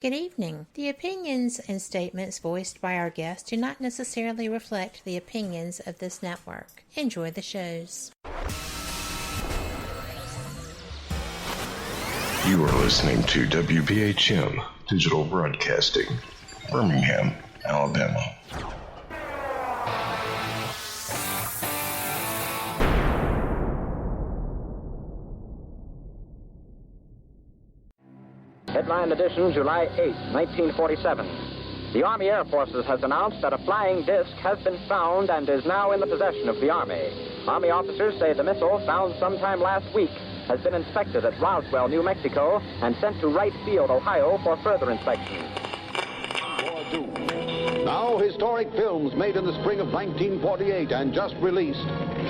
Good evening. The opinions and statements voiced by our guests do not necessarily reflect the opinions of this network. Enjoy the shows. You are listening to WBHM Digital Broadcasting, Birmingham, Alabama. Headline edition, July 8, 1947. The Army Air Forces has announced that a flying disc has been found and is now in the possession of the Army. Army officers say the missile, found sometime last week, has been inspected at Roswell, New Mexico, and sent to Wright Field, Ohio, for further inspection. Now, historic films made in the spring of 1948 and just released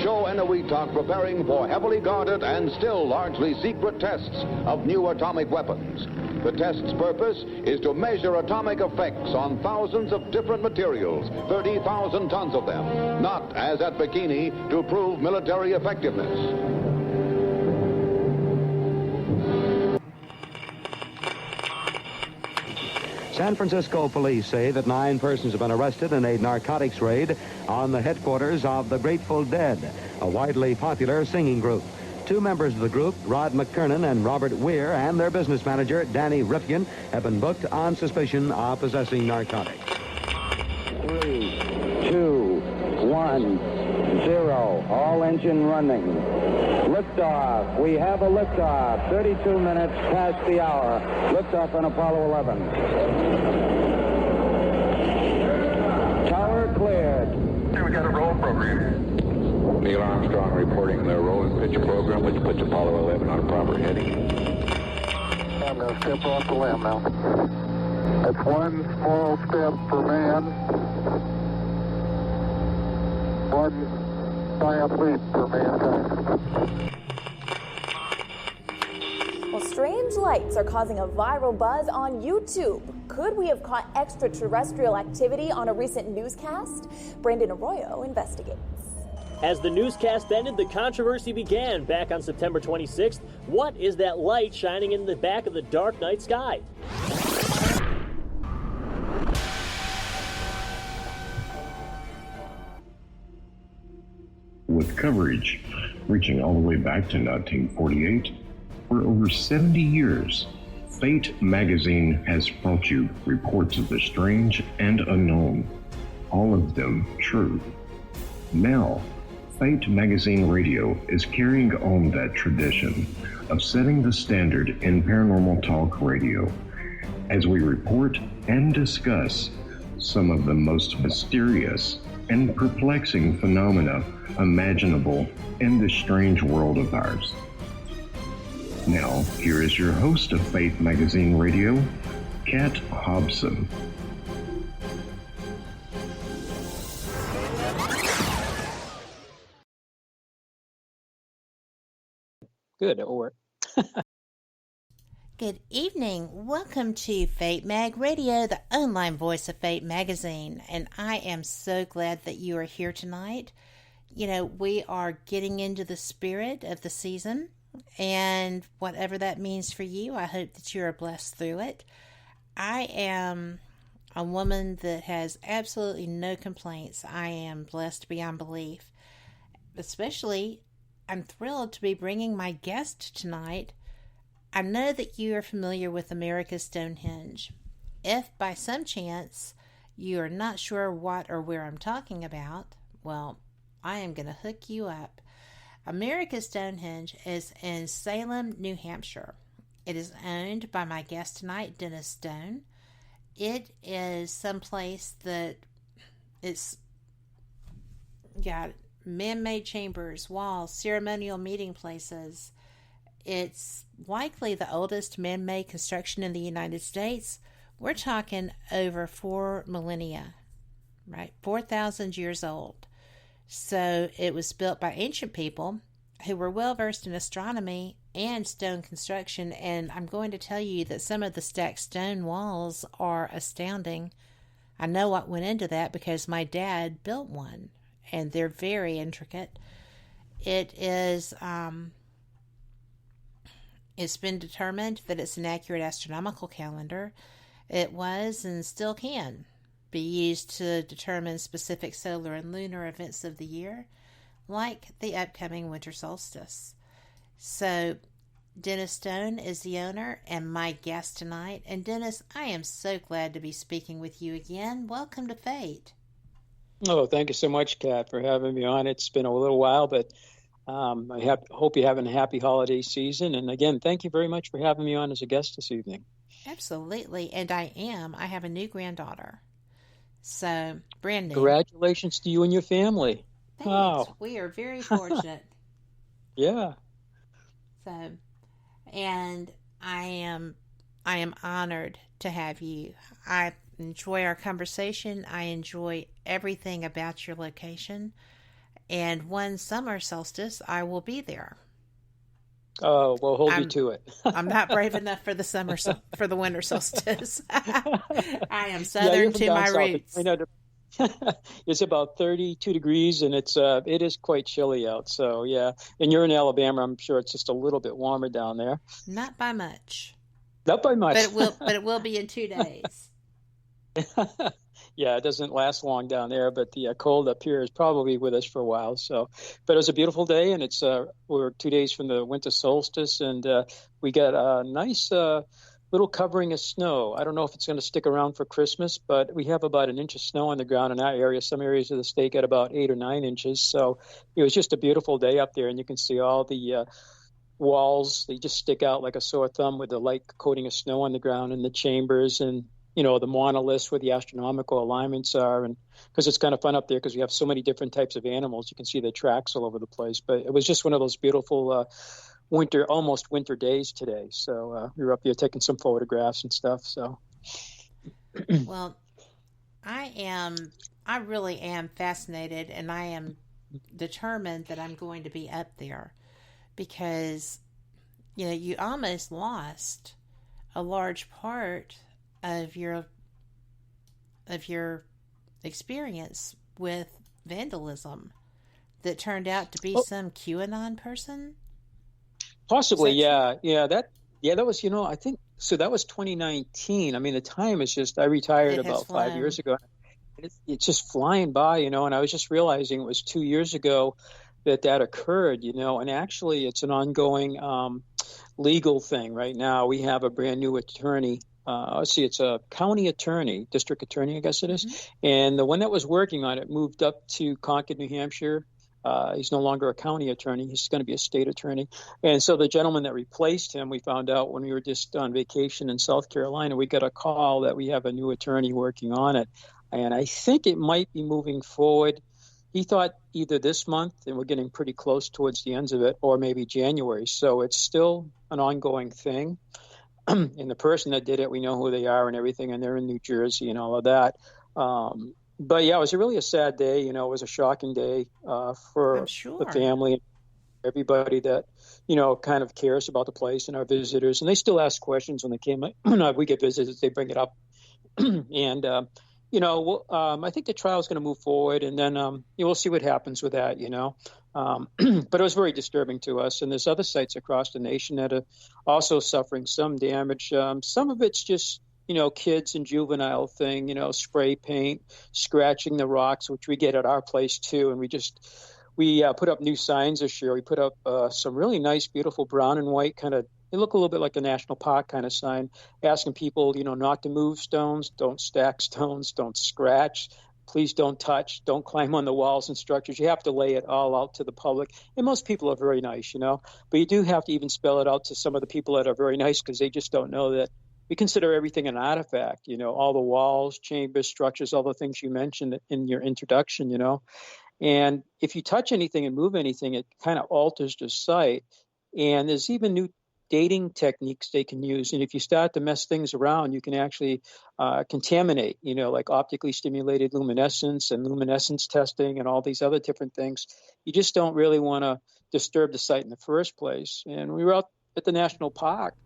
show Eniwetok preparing for heavily guarded and still largely secret tests of new atomic weapons. The test's purpose is to measure atomic effects on thousands of different materials, 30,000 tons of them, not, as at Bikini, to prove military effectiveness. San Francisco police say that 9 persons have been arrested in a narcotics raid on the headquarters of the Grateful Dead, a widely popular singing group. 2 members of the group, Rod McKernan and Robert Weir, and their business manager, Danny Rifkin, have been booked on suspicion of possessing narcotics. 3, 2, 1, 0. All engine running. Liftoff. We have a liftoff. 32 minutes past the hour. Liftoff on Apollo 11. Tower cleared. Here we got a roll program. Neil Armstrong reporting the roll and pitch program, which puts Apollo 11 on proper heading. I'm going to step off the limb now. That's one small step for man, one giant leap for mankind. Well, strange lights are causing a viral buzz on YouTube. Could we have caught extraterrestrial activity on a recent newscast? Brandon Arroyo investigates. As the newscast ended, the controversy began back on September 26th. What is that light shining in the back of the dark night sky? With coverage reaching all the way back to 1948, for over 70 years, Fate magazine has brought you reports of the strange and unknown, all of them true. Now, Fate Magazine Radio is carrying on that tradition of setting the standard in paranormal talk radio as we report and discuss some of the most mysterious and perplexing phenomena imaginable in this strange world of ours. Now, here is your host of Fate Magazine Radio, Kat Hobson. Good, it will work. Good evening. Welcome to Fate Mag Radio, the online voice of Fate Magazine. And I am so glad that you are here tonight. You know, we are getting into the spirit of the season. And whatever that means for you, I hope that you are blessed through it. I am a woman that has absolutely no complaints. I am blessed beyond belief. Especially, I'm thrilled to be bringing my guest tonight. I know that you are familiar with America's Stonehenge. If by some chance you are not sure what or where I'm talking about, well, I am going to hook you up. America's Stonehenge is in Salem, New Hampshire. It is owned by my guest tonight, Dennis Stone. It is someplace that it's got man-made chambers, walls, ceremonial meeting places. It's likely the oldest man-made construction in the United States. We're talking over 4 millennia, right? 4,000 years old. So it was built by ancient people who were well-versed in astronomy and stone construction. And I'm going to tell you that some of the stacked stone walls are astounding. I know what went into that because my dad built one. And they're very intricate. It is, it's been determined that it's an accurate astronomical calendar. It was and still can be used to determine specific solar and lunar events of the year, like the upcoming winter solstice. So, Dennis Stone is the owner and my guest tonight. And Dennis, I am so glad to be speaking with you again. Welcome to Fate. Oh, thank you so much, Kat, for having me on. It's been a little while, but I hope you're having a happy holiday season. And again, thank you very much for having me on as a guest this evening. Absolutely. And I am. I have a new granddaughter. So, brand new. Congratulations to you and your family. Thanks. Wow. We are very fortunate. Yeah. So, and I am honored to have you. I enjoy our conversation. I enjoy everything about your location. And one summer solstice, I will be there. Oh, we'll hold you to it. I'm not brave enough for for the winter solstice. I am southern to my roots. I know it's about 32 degrees, and it is quite chilly out. So yeah, and you're in Alabama. I'm sure it's just a little bit warmer down there. Not by much. Not by much. But it will be in 2 days. Yeah, it doesn't last long down there, but the cold up here is probably with us for a while. So, but it was a beautiful day, and we're 2 days from the winter solstice, and we got a nice little covering of snow. I don't know if it's going to stick around for Christmas, but we have about 1 inch of snow on the ground in our area. Some areas of the state got about 8 or 9 inches. So it was just a beautiful day up there, and you can see all the walls. They just stick out like a sore thumb with the light coating of snow on the ground, and the chambers, and the monoliths where the astronomical alignments are. And because it's kind of fun up there because we have so many different types of animals, you can see the tracks all over the place. But it was just one of those beautiful almost winter days today. So we were up there taking some photographs and stuff. So, well, I really am fascinated, and I am determined that I'm going to be up there because, you almost lost a large part of your experience with vandalism that turned out to be some QAnon person. Possibly, yeah. That was, I think so. That was 2019. I mean, the time is just. I retired about 5 years ago. It's just flying by, and I was just realizing it was 2 years ago that occurred, and actually it's an ongoing legal thing right now. We have a brand new attorney. It's a county attorney, district attorney, I guess it is. Mm-hmm. And the one that was working on it moved up to Concord, New Hampshire. He's no longer a county attorney. He's going to be a state attorney. And so the gentleman that replaced him, we found out when we were just on vacation in South Carolina, we got a call that we have a new attorney working on it. And I think it might be moving forward. He thought either this month, and we're getting pretty close towards the ends of it, or maybe January. So it's still an ongoing thing. And the person that did it, we know who they are and everything, and they're in New Jersey and all of that. But yeah, it was really a sad day. It was a shocking day for the family and everybody that, kind of cares about the place and our visitors. And they still ask questions when they came. We get visitors, they bring it up. And, I think the trial is going to move forward, and then we'll see what happens with that, But it was very disturbing to us. And there's other sites across the nation that are also suffering some damage. Some of it's just, kids and juvenile thing, spray paint, scratching the rocks, which we get at our place too. And we put up new signs this year. We put up some really nice, beautiful brown and white kind of, they look a little bit like a national park kind of sign, asking people, not to move stones, don't stack stones, don't scratch. Please don't touch, don't climb on the walls and structures. You have to lay it all out to the public. And most people are very nice, but you do have to even spell it out to some of the people that are very nice because they just don't know that we consider everything an artifact, all the walls, chambers, structures, all the things you mentioned in your introduction, And if you touch anything and move anything, it kind of alters the site. And there's even new dating techniques they can use. And if you start to mess things around, you can actually contaminate, like optically stimulated luminescence and luminescence testing and all these other different things. You just don't really want to disturb the site in the first place. And we were out at the national park,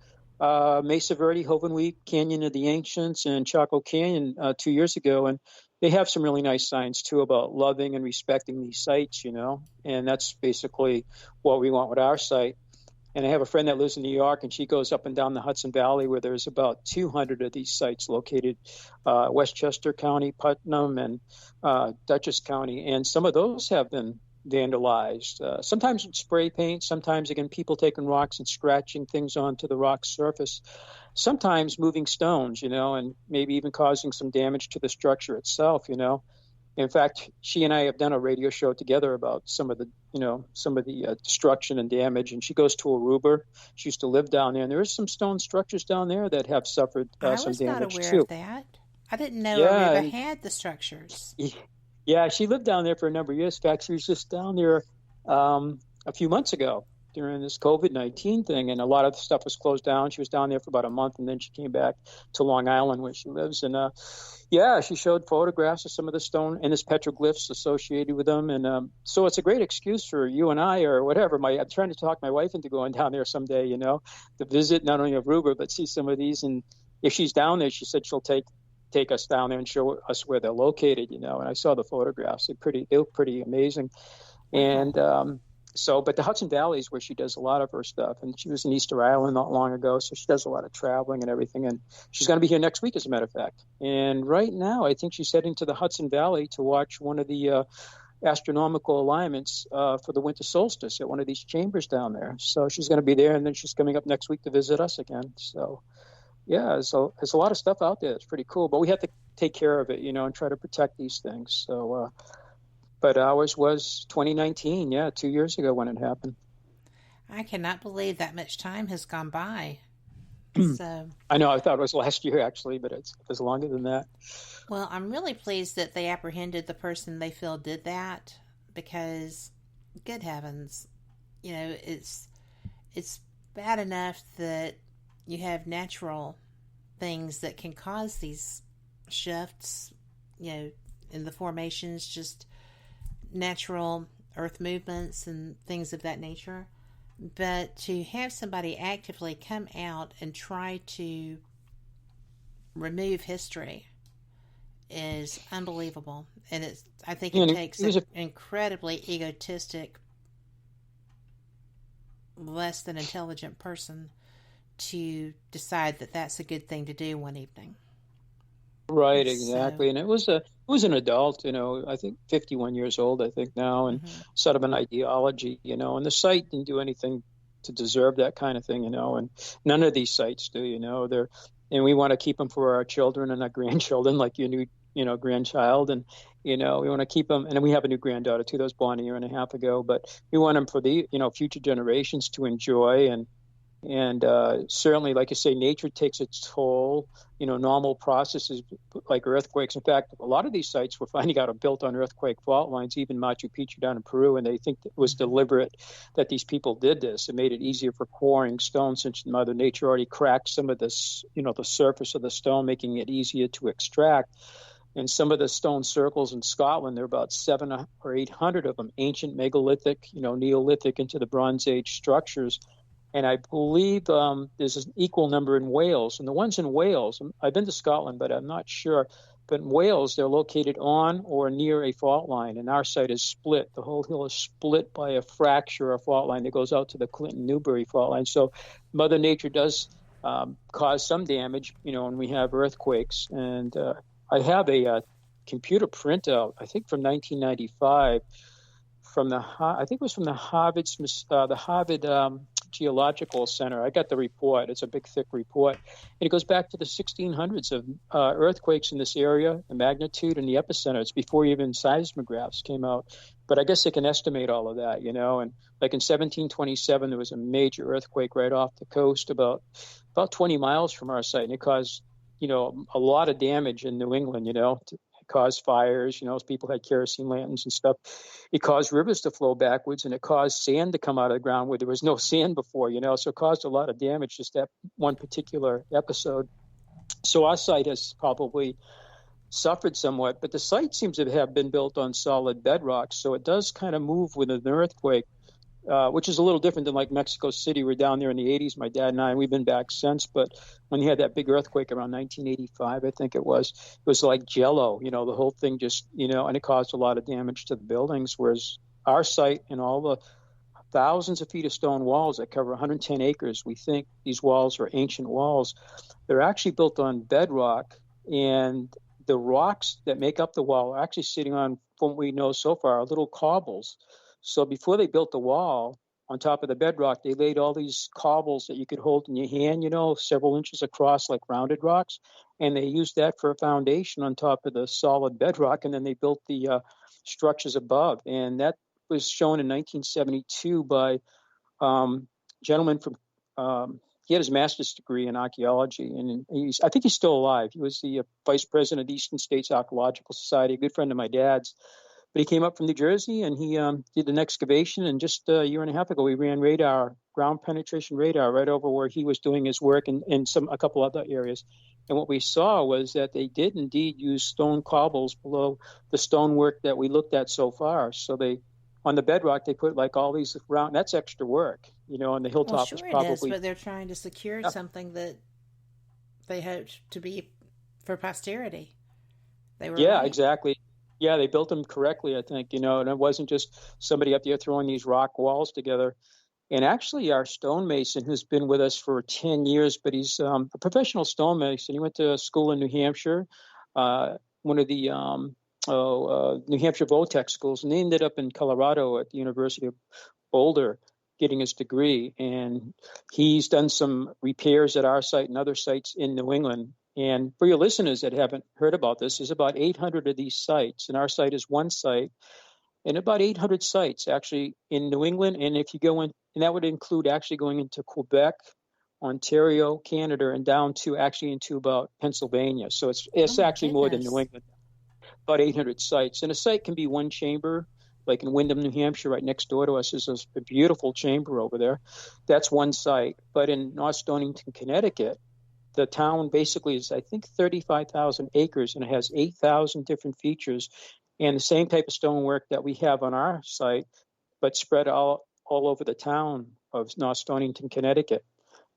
Mesa Verde, Hovenweek, Canyon of the Ancients, and Chaco Canyon 2 years ago. And they have some really nice signs, too, about loving and respecting these sites, And that's basically what we want with our site. And I have a friend that lives in New York, and she goes up and down the Hudson Valley where there's about 200 of these sites located, Westchester County, Putnam, and Dutchess County. And some of those have been vandalized, sometimes with spray paint, sometimes, again, people taking rocks and scratching things onto the rock surface, sometimes moving stones, and maybe even causing some damage to the structure itself, In fact, she and I have done a radio show together about some of the destruction and damage. And she goes to Aruba. She used to live down there, and there is some stone structures down there that have suffered some damage too. I was not aware of that. I didn't know Aruba had the structures. Yeah, she lived down there for a number of years. In fact, she was just down there a few months ago during this COVID-19 thing, and a lot of the stuff was closed down. She was down there for about a month, and then she came back to Long Island where she lives. And she showed photographs of some of the stone and its petroglyphs associated with them. And so it's a great excuse for you and I, or whatever. I'm trying to talk my wife into going down there someday, to visit not only Aruba, but see some of these. And if she's down there, she said she'll take us down there and show us where they're located, And I saw the photographs. They look pretty amazing. And but the Hudson Valley is where she does a lot of her stuff. And she was in Easter Island not long ago, so she does a lot of traveling and everything. And she's going to be here next week, as a matter of fact. And right now, I think she's heading to the Hudson Valley to watch one of the astronomical alignments for the Winter Solstice at one of these chambers down there. So she's going to be there, and then she's coming up next week to visit us again. So, yeah, so there's a lot of stuff out there. It's pretty cool. But we have to take care of it, and try to protect these things. So, but ours was 2019, 2 years ago when it happened. I cannot believe that much time has gone by. So I know, I thought it was last year actually, but it was longer than that. Well, I'm really pleased that they apprehended the person they feel did that, because good heavens, it's bad enough that you have natural things that can cause these shifts, in the formations, just natural earth movements and things of that nature. But to have somebody actively come out and try to remove history is unbelievable. And I think it takes an incredibly egotistic, less than intelligent person to decide that that's a good thing to do one evening. Right, exactly. And it was an adult, I think 51 years old, I think now, and sort of an ideology, and the site didn't do anything to deserve that kind of thing, and none of these sites do, and we want to keep them for our children and our grandchildren, like your new, grandchild, and, we want to keep them, and we have a new granddaughter too, that was born a year and a half ago, but we want them for the, future generations to enjoy. And certainly, like you say, nature takes its toll. Normal processes like earthquakes. In fact, a lot of these sites we're finding out are built on earthquake fault lines, even Machu Picchu down in Peru, and they think it was deliberate that these people did this. It made it easier for quarrying stone, since Mother Nature already cracked some of this, the surface of the stone, making it easier to extract. And some of the stone circles in Scotland, there are about 700 or 800 of them, ancient megalithic, Neolithic into the Bronze Age structures. And I believe there's an equal number in Wales. And the ones in Wales, I've been to Scotland, but I'm not sure. But in Wales, they're located on or near a fault line. And our site is split. The whole hill is split by a fracture, a fault line that goes out to the Clinton-Newbury fault line. So Mother Nature does cause some damage, when we have earthquakes. And I have a computer printout, I think from 1995, from the Harvard Geological Center. I got the report. It's a big, thick report. And it goes back to the 1600s of earthquakes in this area, the magnitude and the epicenter. It's before even seismographs came out. But I guess they can estimate all of that, And like in 1727, there was a major earthquake right off the coast about 20 miles from our site. And it caused, a lot of damage in New England, It caused fires, as people had kerosene lanterns and stuff. It caused rivers to flow backwards, and it caused sand to come out of the ground where there was no sand before, So it caused a lot of damage, just that one particular episode. So our site has probably suffered somewhat, but the site seems to have been built on solid bedrock, so it does kind of move with an earthquake, which is a little different than like Mexico City. We're down there in the 80s, my dad and I, and we've been back since. But when you had that big earthquake around 1985, I think it was like jello, the whole thing just, and it caused a lot of damage to the buildings. Whereas our site and all the thousands of feet of stone walls that cover 110 acres. We think these walls are ancient walls. They're actually built on bedrock, and the rocks that make up the wall are actually sitting on, from what we know so far, are little cobbles. So before they built the wall, on top of the bedrock, they laid all these cobbles that you could hold in your hand, several inches across, like rounded rocks. And they used that for a foundation on top of the solid bedrock. And then they built the structures above. And that was shown in 1972 by a gentleman from, he had his master's degree in archaeology. And I think he's still alive. He was the vice president of the Eastern States Archaeological Society, a good friend of my dad's. But he came up from New Jersey, and he did an excavation. And just a year and a half ago, we ran ground penetration radar, right over where he was doing his work, and a couple other areas. And what we saw was that they did indeed use stone cobbles below the stonework that we looked at so far. So on the bedrock, they put like all these round. That's extra work, on the hilltop. Well, sure it is, but they're trying to secure something that they hope to be for posterity. They were right. Exactly. Yeah, they built them correctly, I think, and it wasn't just somebody up there throwing these rock walls together. And actually, our stonemason, who's been with us for 10 years, but he's a professional stonemason. He went to school in New Hampshire, one of the New Hampshire Voltech schools, and he ended up in Colorado at the University of Boulder getting his degree. And he's done some repairs at our site and other sites in New England. And for your listeners that haven't heard about this, there's about 800 of these sites, and our site is one site, and about 800 sites actually in New England. And if you go in, and that would include actually going into Quebec, Ontario, Canada, and down to actually into about Pennsylvania. So it's actually more than New England, about 800 sites. And a site can be one chamber, like in Windham, New Hampshire, right next door to us is a beautiful chamber over there. That's one site. But in North Stonington, Connecticut, the town basically is, I think, 35,000 acres, and it has 8,000 different features, and the same type of stonework that we have on our site, but spread all over the town of North Stonington, Connecticut.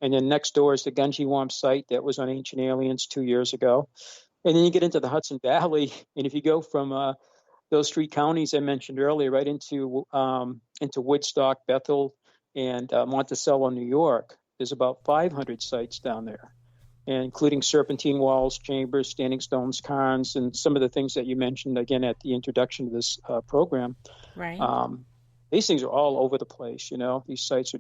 And then next door is the Gunjewamp site that was on Ancient Aliens 2 years ago. And then you get into the Hudson Valley, and if you go from those three counties I mentioned earlier, right into Woodstock, Bethel, and Monticello, New York, there's about 500 sites down there, and including serpentine walls, chambers, standing stones, cairns, and some of the things that you mentioned, again, at the introduction to this program. Right. These things are all over the place, These sites are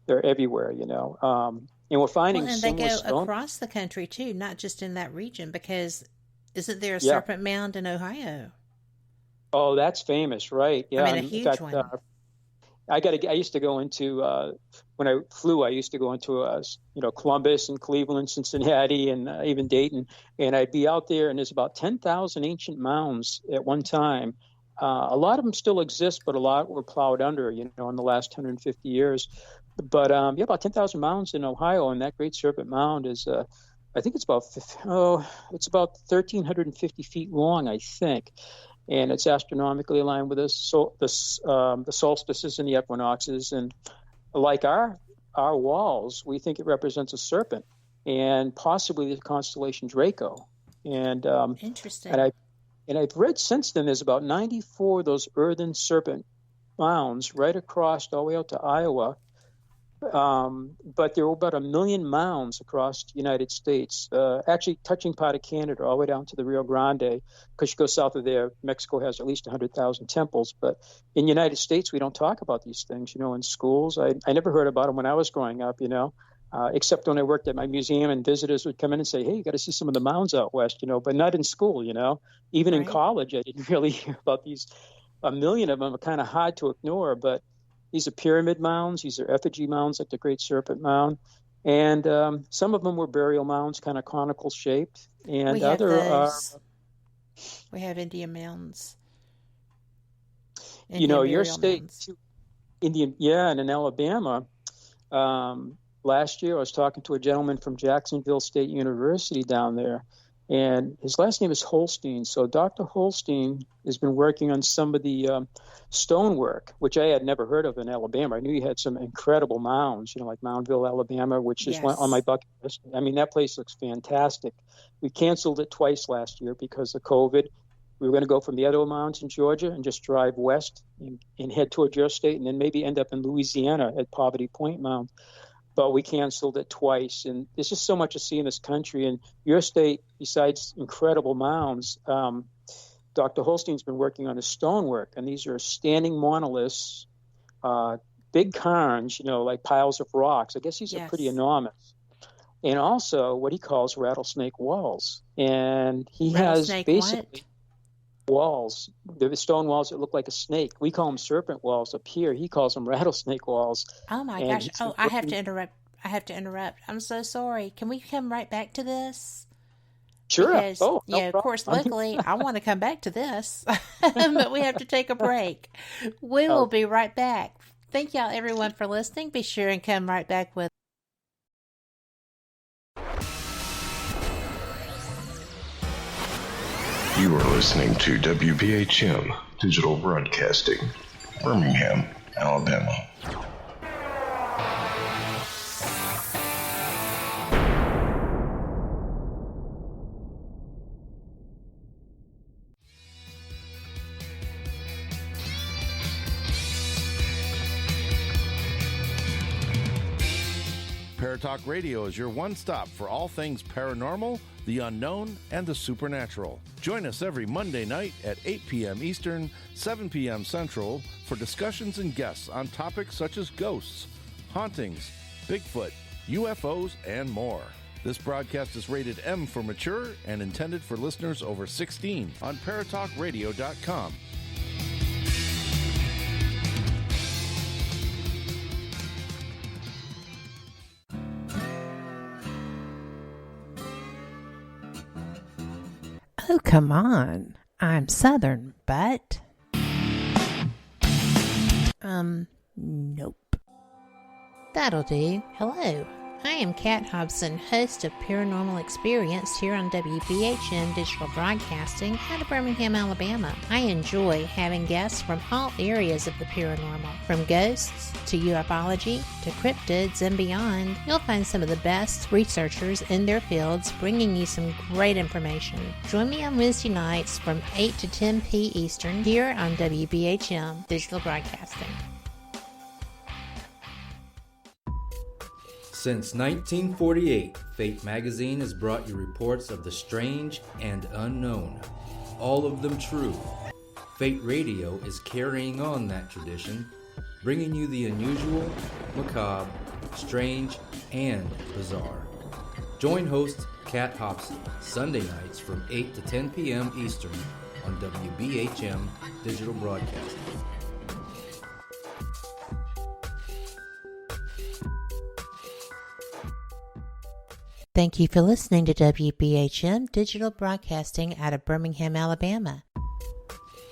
they're everywhere, And we're finding and they go across the country, too, not just in that region, because isn't there a serpent mound in Ohio? Oh, that's famous, right? Yeah, I mean, a huge one. I used to go into when I flew. I used to go into Columbus and Cleveland, Cincinnati, and even Dayton. And I'd be out there, and there's about 10,000 ancient mounds at one time. A lot of them still exist, but a lot were plowed under, in the last 150 years. But about 10,000 mounds in Ohio, and that Great Serpent Mound is, I think it's about 1,350 feet long, I think. And it's astronomically aligned with us. So the solstices and the equinoxes, and like our walls, we think it represents a serpent, and possibly the constellation Draco. And interesting. And I've read since then there's about 94 of those earthen serpent mounds right across all the way out to Iowa. But there were about 1 million mounds across the United States, actually touching part of Canada all the way down to the Rio Grande. Because you go south of there, Mexico has at least 100,000 temples. But in the United States, we don't talk about these things, in schools. I never heard about them when I was growing up, except when I worked at my museum, and visitors would come in and say, hey, you got to see some of the mounds out west, but not in school, Even in college, I didn't really hear about these. 1 million of them are kind of hard to ignore, but these are pyramid mounds. These are effigy mounds like the Great Serpent Mound. And some of them were burial mounds, kind of conical shaped. And we have Indian mounds. Your state, too, and in Alabama, last year I was talking to a gentleman from Jacksonville State University down there. And his last name is Holstein. So Dr. Holstein has been working on some of the stonework, which I had never heard of in Alabama. I knew you had some incredible mounds, like Moundville, Alabama, which is one on my bucket list. I mean, that place looks fantastic. We canceled it twice last year because of COVID. we were going to go from the Etowah Mounds in Georgia and just drive west and head towards your state, and then maybe end up in Louisiana at Poverty Point Mound. But we canceled it twice. And there's just so much to see in this country. And your state, besides incredible mounds, Dr. Holstein's been working on the stonework, and these are standing monoliths, big cairns, like piles of rocks. I guess these are pretty enormous. And also what he calls rattlesnake walls. And he has basically walls, the stone walls that look like a snake. We call them serpent walls up here. He calls them rattlesnake walls. Oh, my gosh. Oh, I have to interrupt. I'm so sorry. Can we come right back to this? Sure. Because, of course, luckily, I want to come back to this, but we have to take a break. We will be right back. Thank y'all, everyone, for listening. Be sure and come right back with You are listening to WBHM Digital Broadcasting, Birmingham, Alabama. Paratalk Radio is your one-stop for all things paranormal, the unknown, and the supernatural. Join us every Monday night at 8 p.m. Eastern, 7 p.m. Central for discussions and guests on topics such as ghosts, hauntings, Bigfoot, UFOs, and more. This broadcast is rated M for mature and intended for listeners over 16 on paratalkradio.com. Oh, come on. I'm Southern, but... Nope. That'll do. Hello. I am Kat Hobson, host of Paranormal Experience here on WBHM Digital Broadcasting out of Birmingham, Alabama. I enjoy having guests from all areas of the paranormal, from ghosts to ufology to cryptids and beyond. You'll find some of the best researchers in their fields bringing you some great information. Join me on Wednesday nights from 8 to 10 p. Eastern here on WBHM Digital Broadcasting. Since 1948, Fate magazine has brought you reports of the strange and unknown, all of them true. Fate Radio is carrying on that tradition, bringing you the unusual, macabre, strange, and bizarre. Join host Kat Hobson Sunday nights from 8 to 10 p.m. Eastern on WBHM Digital Broadcasting. Thank you for listening to WBHM Digital Broadcasting out of Birmingham, Alabama.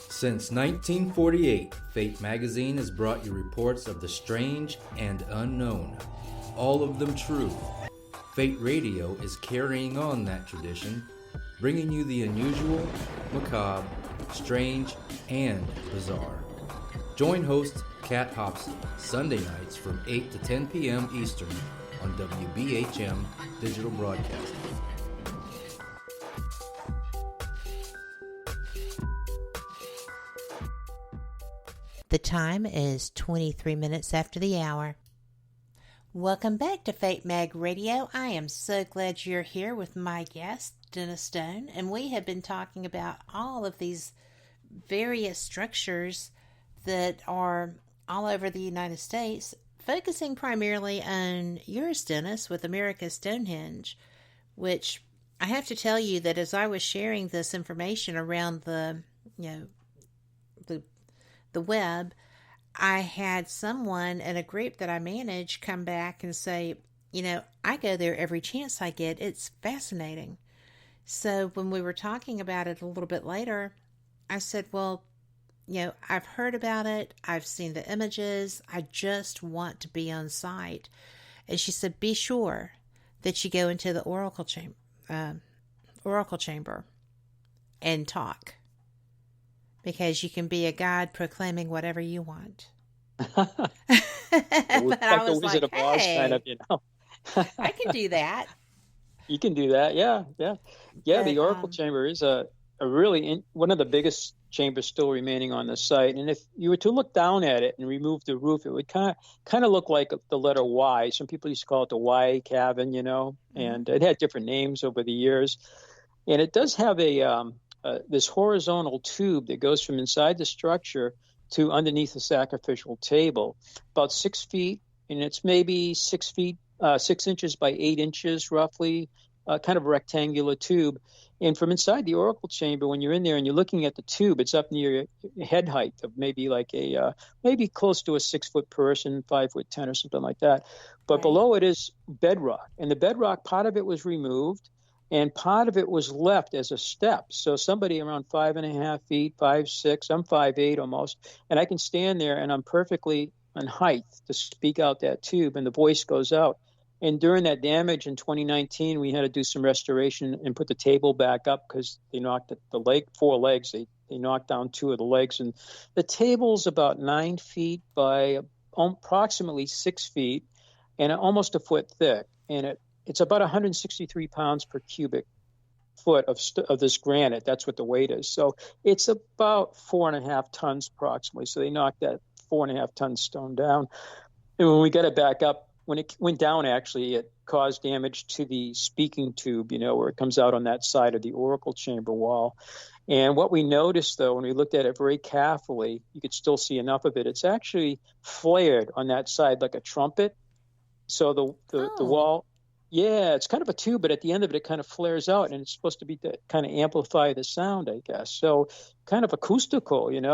Since 1948, Fate magazine has brought you reports of the strange and unknown, all of them true. Fate Radio is carrying on that tradition, bringing you the unusual, macabre, strange, and bizarre. Join host Kat Hobson Sunday nights from 8 to 10 p.m. Eastern on WBHM Digital Broadcasting. The time is 23 minutes after the hour. Welcome back to Fate Mag Radio. I am so glad you're here with my guest, Dennis Stone, and we have been talking about all of these various structures that are all over the United States, focusing primarily on yours, Dennis, with America's Stonehenge, which I have to tell you that as I was sharing this information around the web, I had someone in a group that I manage come back and say, I go there every chance I get. It's fascinating. So when we were talking about it a little bit later, I said, well, I've heard about it. I've seen the images. I just want to be on site. And she said, be sure that you go into the oracle chamber and talk, because you can be a guide proclaiming whatever you want. But I was like, hey, kind of, I can do that. You can do that. Yeah. The oracle chamber is one of the biggest chambers still remaining on the site. And if you were to look down at it and remove the roof, it would kind of look like the letter Y. Some people used to call it the Y cabin, and it had different names over the years. And it does have this horizontal tube that goes from inside the structure to underneath the sacrificial table, about 6 feet, and it's maybe 6 feet, 6 inches by 8 inches roughly, kind of a rectangular tube. And from inside the oracle chamber, when you're in there and you're looking at the tube, it's up near your head height of maybe like maybe close to a 6 foot person, 5'10" or something like that. But below it is bedrock, and the bedrock, part of it was removed, and part of it was left as a step. So somebody around 5.5 feet, 5'6", I'm 5'8" almost, and I can stand there and I'm perfectly in height to speak out that tube, and the voice goes out. And during that damage in 2019, we had to do some restoration and put the table back up because they knocked the 4 legs. They knocked down 2 of the legs, and the table's about 9 feet by approximately 6 feet, and almost a foot thick, and it's about 163 pounds per cubic foot of this granite. That's what the weight is. So it's about 4.5 tons approximately. So they knocked that 4.5 ton stone down. And when we got it back up, when it went down, actually, it caused damage to the speaking tube, where it comes out on that side of the oracle chamber wall. And what we noticed, though, when we looked at it very carefully, you could still see enough of it. It's actually flared on that side like a trumpet. So the wall, it's kind of a tube, but at the end of it, it kind of flares out, and it's supposed to be to kind of amplify the sound, I guess. So kind of acoustical, and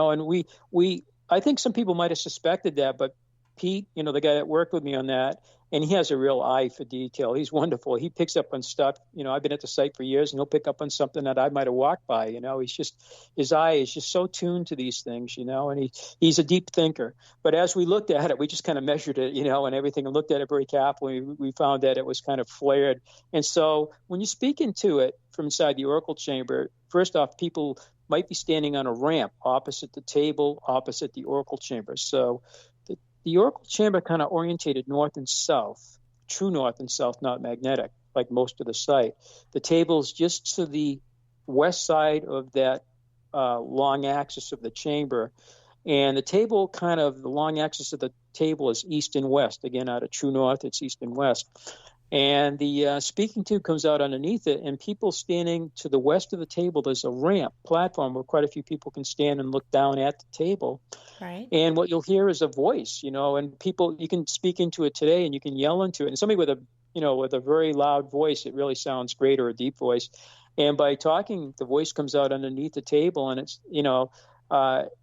I think some people might have suspected that, but Pete, the guy that worked with me on that, and he has a real eye for detail. He's wonderful. He picks up on stuff. I've been at the site for years, and he'll pick up on something that I might have walked by. His eye is just so tuned to these things, and he's a deep thinker. But as we looked at it, we just kind of measured it, and everything, and looked at it very carefully. We found that it was kind of flared. And so when you speak into it from inside the oracle chamber, first off, people might be standing on a ramp opposite the table, opposite the oracle chamber. So the oracle chamber kind of orientated north and south, true north and south, not magnetic, like most of the site. The table's just to the west side of that long axis of the chamber. And the long axis of the table is east and west. Again, out of true north, it's east and west. And the speaking tube comes out underneath it, and people standing to the west of the table, there's a ramp platform where quite a few people can stand and look down at the table. Right. And what you'll hear is a voice, and people, you can speak into it today and you can yell into it. And somebody with a very loud voice, it really sounds great, or a deep voice. And by talking, the voice comes out underneath the table, and it's,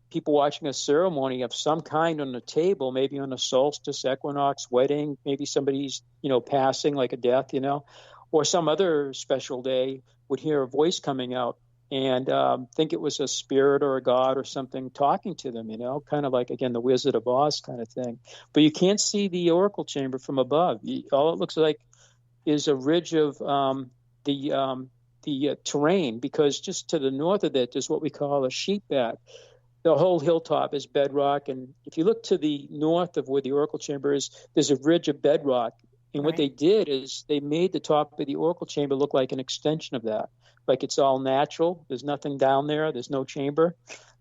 people watching a ceremony of some kind on the table, maybe on a solstice, equinox, wedding, maybe somebody's, passing, like a death, or some other special day, would hear a voice coming out and think it was a spirit or a god or something talking to them, kind of like, again, the Wizard of Oz kind of thing. But you can't see the oracle chamber from above. All it looks like is a ridge of the terrain, because just to the north of it is what we call a sheepback. The whole hilltop is bedrock, and if you look to the north of where the oracle chamber is, there's a ridge of bedrock. And what they did is they made the top of the oracle chamber look like an extension of that, like it's all natural. There's nothing down there. There's no chamber.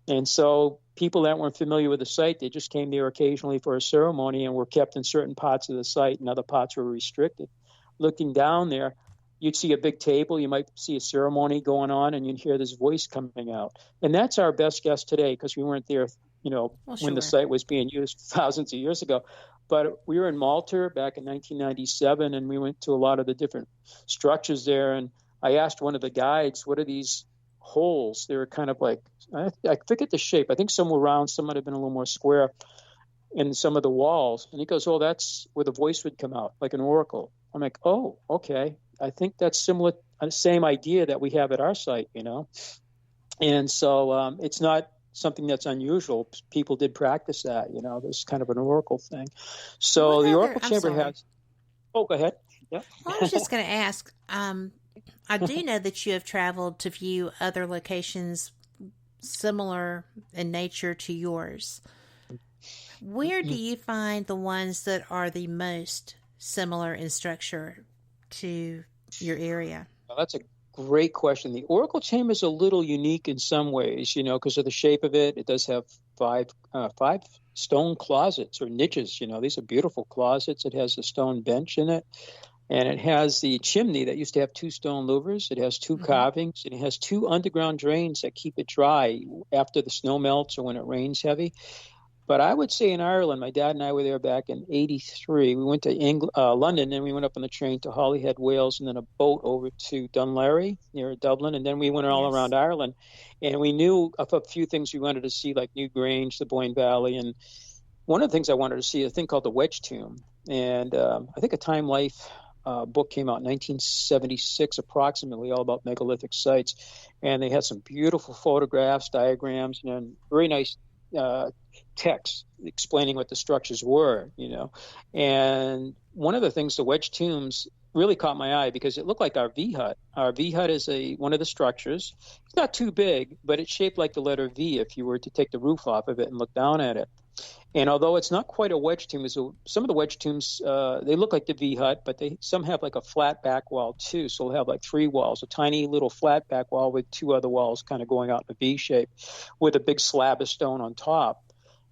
And so people that weren't familiar with the site, they just came there occasionally for a ceremony and were kept in certain parts of the site, and other parts were restricted. Looking down there, you'd see a big table, you might see a ceremony going on, and you'd hear this voice coming out. And that's our best guess today, because we weren't there, when the site was being used thousands of years ago. But we were in Malta back in 1997, and we went to a lot of the different structures there. And I asked one of the guides, what are these holes? They were kind of like, I forget the shape. I think some were round, some might have been a little more square in some of the walls. And he goes, oh, that's where the voice would come out, like an oracle. I'm like, oh, okay. I think that's similar, same idea that we have at our site, And so it's not something that's unusual. People did practice that, there's kind of an oracle thing. So the oracle chamber has. Oh, go ahead. Yeah. Well, I was just going to ask. I do know that you have traveled to view other locations similar in nature to yours. Where do you find the ones that are the most similar in structure to your area? Well, that's a great question. The oracle chamber is a little unique in some ways, because of the shape of it. It does have five stone closets or niches. These are beautiful closets. It has a stone bench in it. And it has the chimney that used to have 2 stone louvers. It has 2 carvings, and it has 2 underground drains that keep it dry after the snow melts or when it rains heavy. But I would say in Ireland, my dad and I were there back in '83. We went to London, and we went up on the train to Holyhead, Wales, and then a boat over to Dunleary near Dublin. And then we went all around Ireland. And we knew of a few things we wanted to see, like Newgrange, the Boyne Valley. And one of the things I wanted to see is a thing called the Wedge Tomb. And I think a Time Life book came out in 1976, approximately, all about megalithic sites. And they had some beautiful photographs, diagrams, and very nice text explaining what the structures were, And one of the things, the wedge tombs really caught my eye because it looked like our V hut. Our V hut is one of the structures. It's not too big, but it's shaped like the letter V if you were to take the roof off of it and look down at it. And although it's not quite a wedge tomb, some of the wedge tombs, they look like the V hut, but some have like a flat back wall too. So they'll have like 3 walls, a tiny little flat back wall with 2 other walls kind of going out in a V shape with a big slab of stone on top.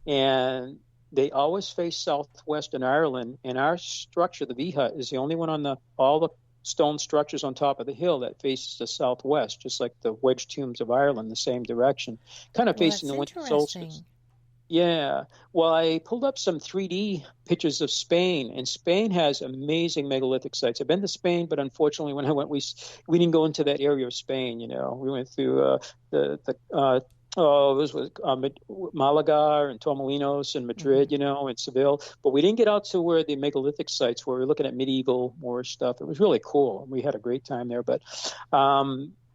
And they always face southwest in Ireland. And our structure, the V hut, is the only one on all the stone structures on top of the hill that faces the southwest, just like the wedge tombs of Ireland, the same direction, kind of facing the winter solstice. Yeah. Well, I pulled up some 3D pictures of Spain, and Spain has amazing megalithic sites. I've been to Spain, but unfortunately, when I went, we didn't go into that area of Spain. We went through Malaga and Torremolinos and Madrid, and Seville, but we didn't get out to where the megalithic sites were. We were looking at medieval Moorish stuff. It was really cool. We had a great time there, but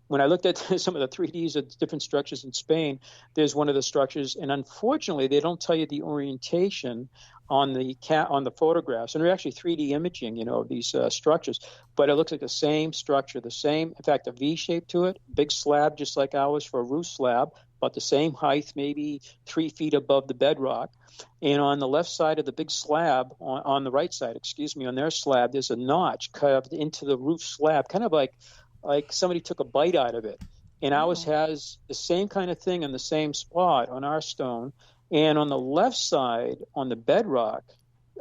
when I looked at some of the 3Ds of different structures in Spain, there's one of the structures, and unfortunately, they don't tell you the orientation on the photographs. And they're actually 3D imaging, of these structures. But it looks like the same structure, in fact, a V shape to it, big slab just like ours for a roof slab, about the same height, maybe 3 feet above the bedrock. And on the left side of the big slab, on the right side, on their slab, there's a notch carved into the roof slab, kind of like somebody took a bite out of it. And ours has the same kind of thing in the same spot on our stone. And on the left side, on the bedrock,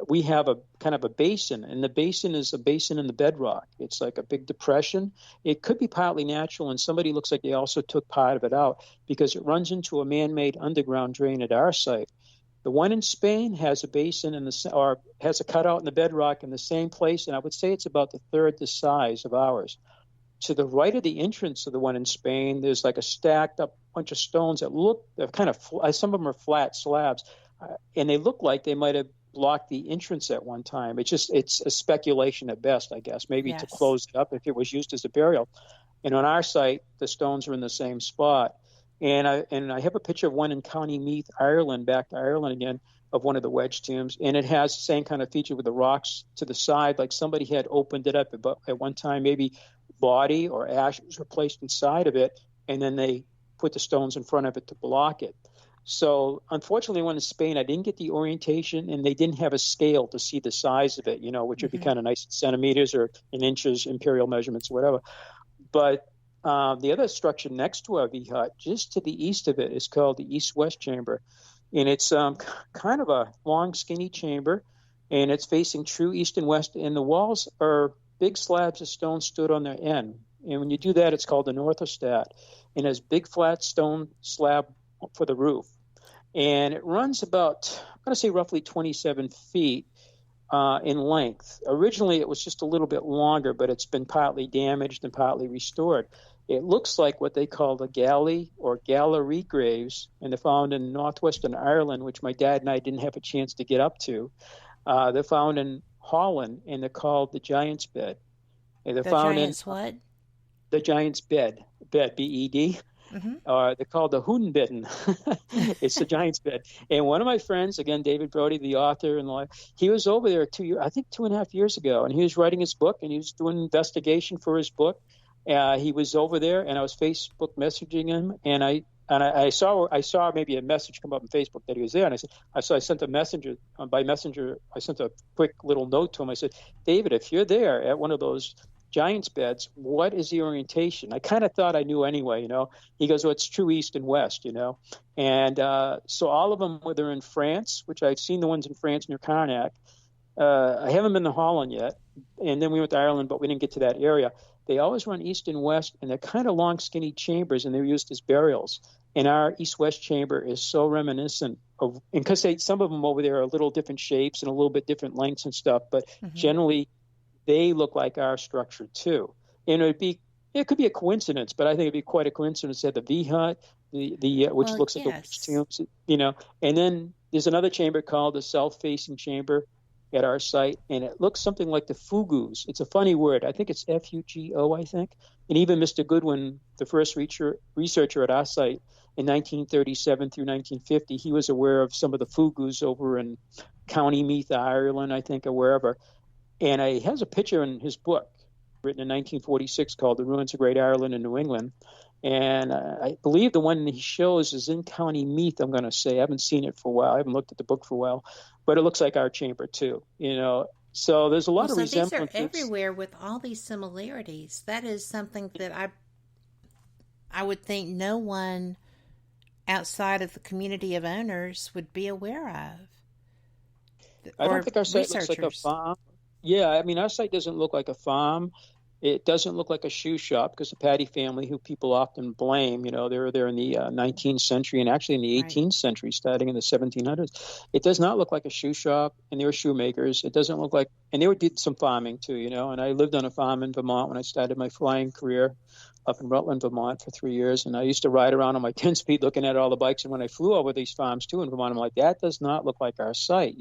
we have a kind of a basin. And the basin is a basin in the bedrock. It's like a big depression. It could be partly natural, and somebody looks like they also took part of it out because it runs into a man-made underground drain at our site. The one in Spain has a basin or has a cutout in the bedrock in the same place, and I would say it's about the third the size of ours. To the right of the entrance of the one in Spain, there's like a stacked up bunch of stones that look kind of some of them are flat slabs, and they look like they might have blocked the entrance at one time. It's a speculation at best, I guess, maybe to close it up if it was used as a burial. And on our site, the stones are in the same spot. And I have a picture of one in County Meath, Ireland, back to Ireland again, of one of the wedge tombs, and it has the same kind of feature with the rocks to the side, like somebody had opened it up at one time, maybe body or ashes were placed inside of it, and then they put the stones in front of it to block it. So unfortunately, when in Spain, I didn't get the orientation, and they didn't have a scale to see the size of it, which would be kind of nice in centimeters or in inches, imperial measurements, or whatever. But the other structure next to our V hut, just to the east of it, is called the east-west chamber. And it's kind of a long, skinny chamber, and it's facing true east and west, and the walls are big slabs of stone stood on their end. And when you do that, it's called an orthostat. And has big flat stone slab for the roof. And it runs about, I'm going to say roughly 27 feet in length. Originally, it was just a little bit longer, but it's been partly damaged and partly restored. It looks like what they call the galley or gallery graves, and they're found in northwestern Ireland, which my dad and I didn't have a chance to get up to. They're found in Holland, and they're called the Giant's Bed. And they're found Giant's what? The Giant's Bed, B-E-D. They're called the Hoenbedden. It's the Giant's Bed. And one of my friends, again, David Brody, the author, he was over there 2.5 years ago, and he was writing his book, and he was doing investigation for his book. He was over there, and I was Facebook messaging him, and I saw maybe a message come up on Facebook that he was there, and I sent a messenger by messenger. I sent a quick little note to him. I said, David, if you're there at one of those giant's beds, what is the orientation? I kind of thought I knew anyway, He goes, well, it's true east and west, And so all of them, whether in France, which I've seen the ones in France near Karnak, I haven't been to Holland yet. And then we went to Ireland, but we didn't get to that area. They always run east and west, and they're kind of long, skinny chambers, and they're used as burials. And our east-west chamber is so reminiscent of, and because some of them over there are a little different shapes and a little bit different lengths and stuff, but generally they look like our structure too. And it could be a coincidence, but I think it'd be quite a coincidence that the V-hut, which looks like a tombs, And then there's another chamber called the south-facing chamber at our site, and it looks something like the fugus. It's a funny word. I think it's F-U-G-O, I think. And even Mr. Goodwin, the first researcher at our site in 1937 through 1950, he was aware of some of the fugus over in County Meath, Ireland, I think, or wherever. And he has a picture in his book written in 1946 called The Ruins of Great Ireland in New England. And I believe the one he shows is in County Meath, I'm going to say. I haven't seen it for a while. I haven't looked at the book for a while. But it looks like our chamber, too, So there's a lot of resemblances. These are everywhere with all these similarities. That is something that I would think no one outside of the community of owners would be aware of. I don't think our site looks like a farm. Yeah, I mean, our site doesn't look like a farm. It doesn't look like a shoe shop because the Paddy family, who people often blame, they were there in the 19th century and actually in the 18th century, starting in the 1700s. It does not look like a shoe shop, and they were shoemakers. It doesn't look like, and they did some farming too, and I lived on a farm in Vermont when I started my flying career up in Rutland, Vermont for 3 years. And I used to ride around on my 10-speed looking at all the bikes. And when I flew over these farms too in Vermont, I'm like, that does not look like our site,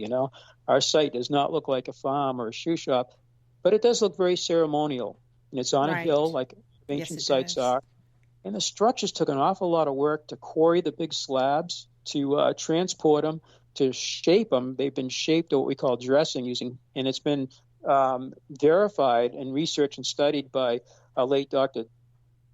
Our site does not look like a farm or a shoe shop, but it does look very ceremonial. And it's on a hill like ancient sites are. And the structures took an awful lot of work to quarry the big slabs, to transport them, to shape them. They've been shaped to what we call dressing and it's been verified and researched and studied by a late Dr.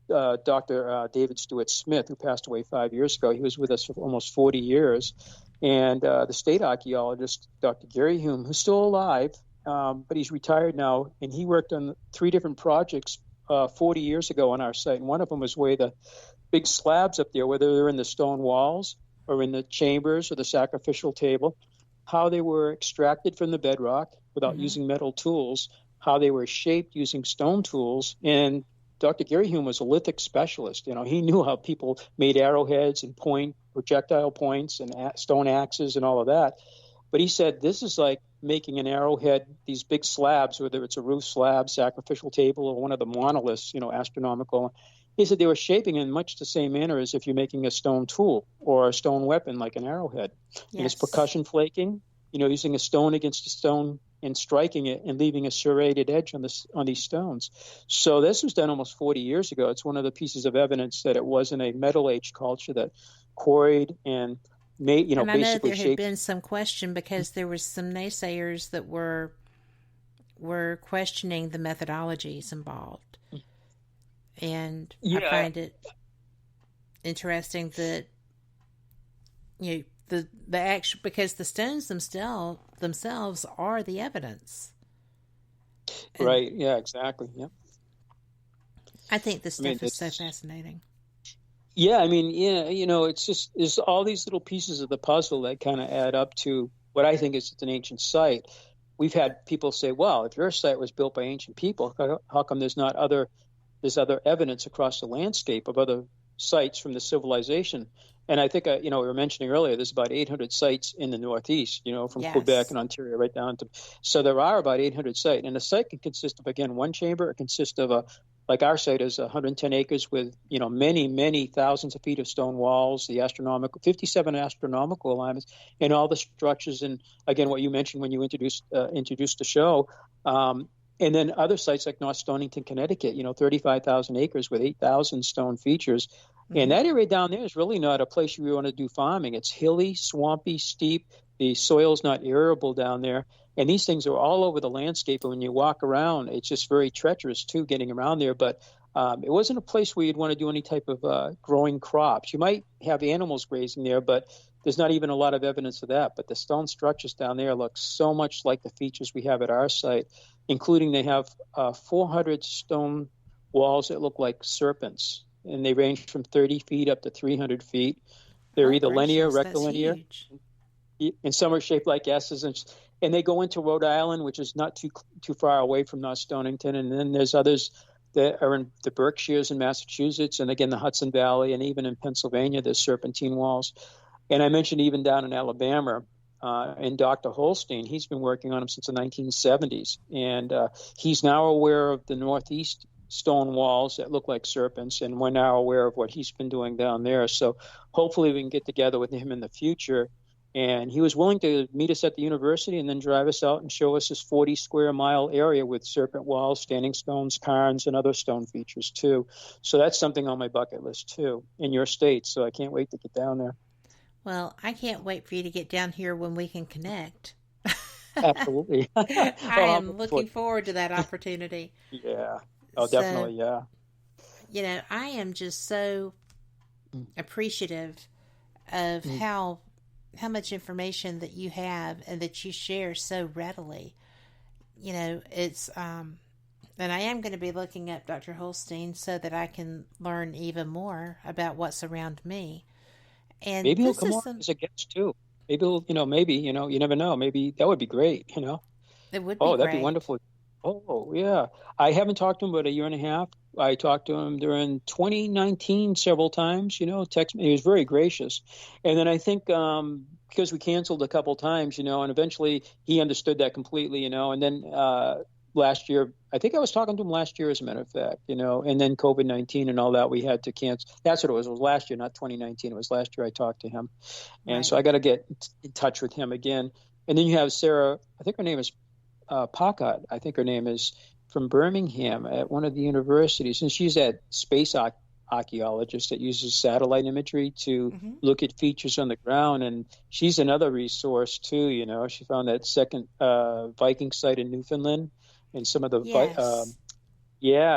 David Stewart Smith, who passed away 5 years ago. He was with us for almost 40 years. And the state archaeologist, Dr. Gary Hume, who's still alive, but he's retired now, and he worked on 3 different projects 40 years ago on our site. And one of them was where the big slabs up there, whether they're in the stone walls or in the chambers or the sacrificial table, how they were extracted from the bedrock without using metal tools, how they were shaped using stone tools. And Dr. Gary Hume was a lithic specialist. He knew how people made arrowheads and projectile points and stone axes and all of that. But he said, this is like making an arrowhead, these big slabs, whether it's a roof slab, sacrificial table, or one of the monoliths, astronomical. He said they were shaping in much the same manner as if you're making a stone tool or a stone weapon like an arrowhead. Yes. And it's percussion flaking, using a stone against a stone and striking it and leaving a serrated edge on these stones. So this was done almost 40 years ago. It's one of the pieces of evidence that it wasn't a Metal Age culture that quarried and made, and I basically know there had been some question because there was some naysayers that were questioning the methodologies involved. And I find it interesting that the actual, because the stones themselves are the evidence. Right. Yeah, exactly. Yeah. I think this stuff is so fascinating. Yeah, I mean, it's all these little pieces of the puzzle that kind of add up to what I think is an ancient site. We've had people say, well, if your site was built by ancient people, how come there's other evidence across the landscape of other sites from the civilization? And I think, we were mentioning earlier, there's about 800 sites in the Northeast, from Quebec and Ontario right down to, so there are about 800 sites. And a site can consist of, again, one chamber. It consists of like our site is 110 acres with, many, many thousands of feet of stone walls, the 57 astronomical alignments, and all the structures. And again, what you mentioned when you introduced the show. And then other sites like North Stonington, Connecticut, 35,000 acres with 8,000 stone features. Mm-hmm. And that area down there is really not a place you want to do farming. It's hilly, swampy, steep. The soil's not arable down there. And these things are all over the landscape. And when you walk around, it's just very treacherous, too, getting around there. But it wasn't a place where you'd want to do any type of growing crops. You might have animals grazing there, but there's not even a lot of evidence of that. But the stone structures down there look so much like the features we have at our site, including they have 400 stone walls that look like serpents, and they range from 30 feet up to 300 feet. They're either linear, rectilinear, and some are shaped like S's, and they go into Rhode Island, which is not too far away from North Stonington, and then there's others that are in the Berkshires in Massachusetts, and again the Hudson Valley, and even in Pennsylvania there's serpentine walls. And I mentioned even down in Alabama, and Dr. Holstein, he's been working on them since the 1970s, and he's now aware of the northeast stone walls that look like serpents, and we're now aware of what he's been doing down there. So hopefully we can get together with him in the future. And he was willing to meet us at the university and then drive us out and show us this 40 square mile area with serpent walls, standing stones, cairns, and other stone features too. So that's something on my bucket list too in your state. So I can't wait to get down there. Well, I can't wait for you to get down here when we can connect. Absolutely. I am looking forward to that opportunity. Yeah. Oh, definitely. Yeah. You know, I am just so appreciative of how much information that you have and that you share so readily. You know, it's, and I am going to be looking up Dr. Holstein so that I can learn even more about what's around me. And maybe he'll come on as a guest too. Maybe he'll, you never know. Maybe that would be great, It would be Oh, that'd great. be wonderful. Oh, yeah. I haven't talked to him about a year and a half. I talked to him during 2019 several times, text me. He was very gracious. And then I think because we canceled a couple times, and eventually he understood that completely, and then last year, I think I was talking to him last year, as a matter of fact, and then COVID-19 and all that, we had to cancel. That's what it was. It was last year, not 2019. It was last year I talked to him. And so I got to get in touch with him again. And then you have Sarah, I think her name is Packard, I think her name is, from Birmingham at one of the universities. And she's a space archaeologist that uses satellite imagery to look at features on the ground. And she's another resource too, She found that second Viking site in Newfoundland and some of the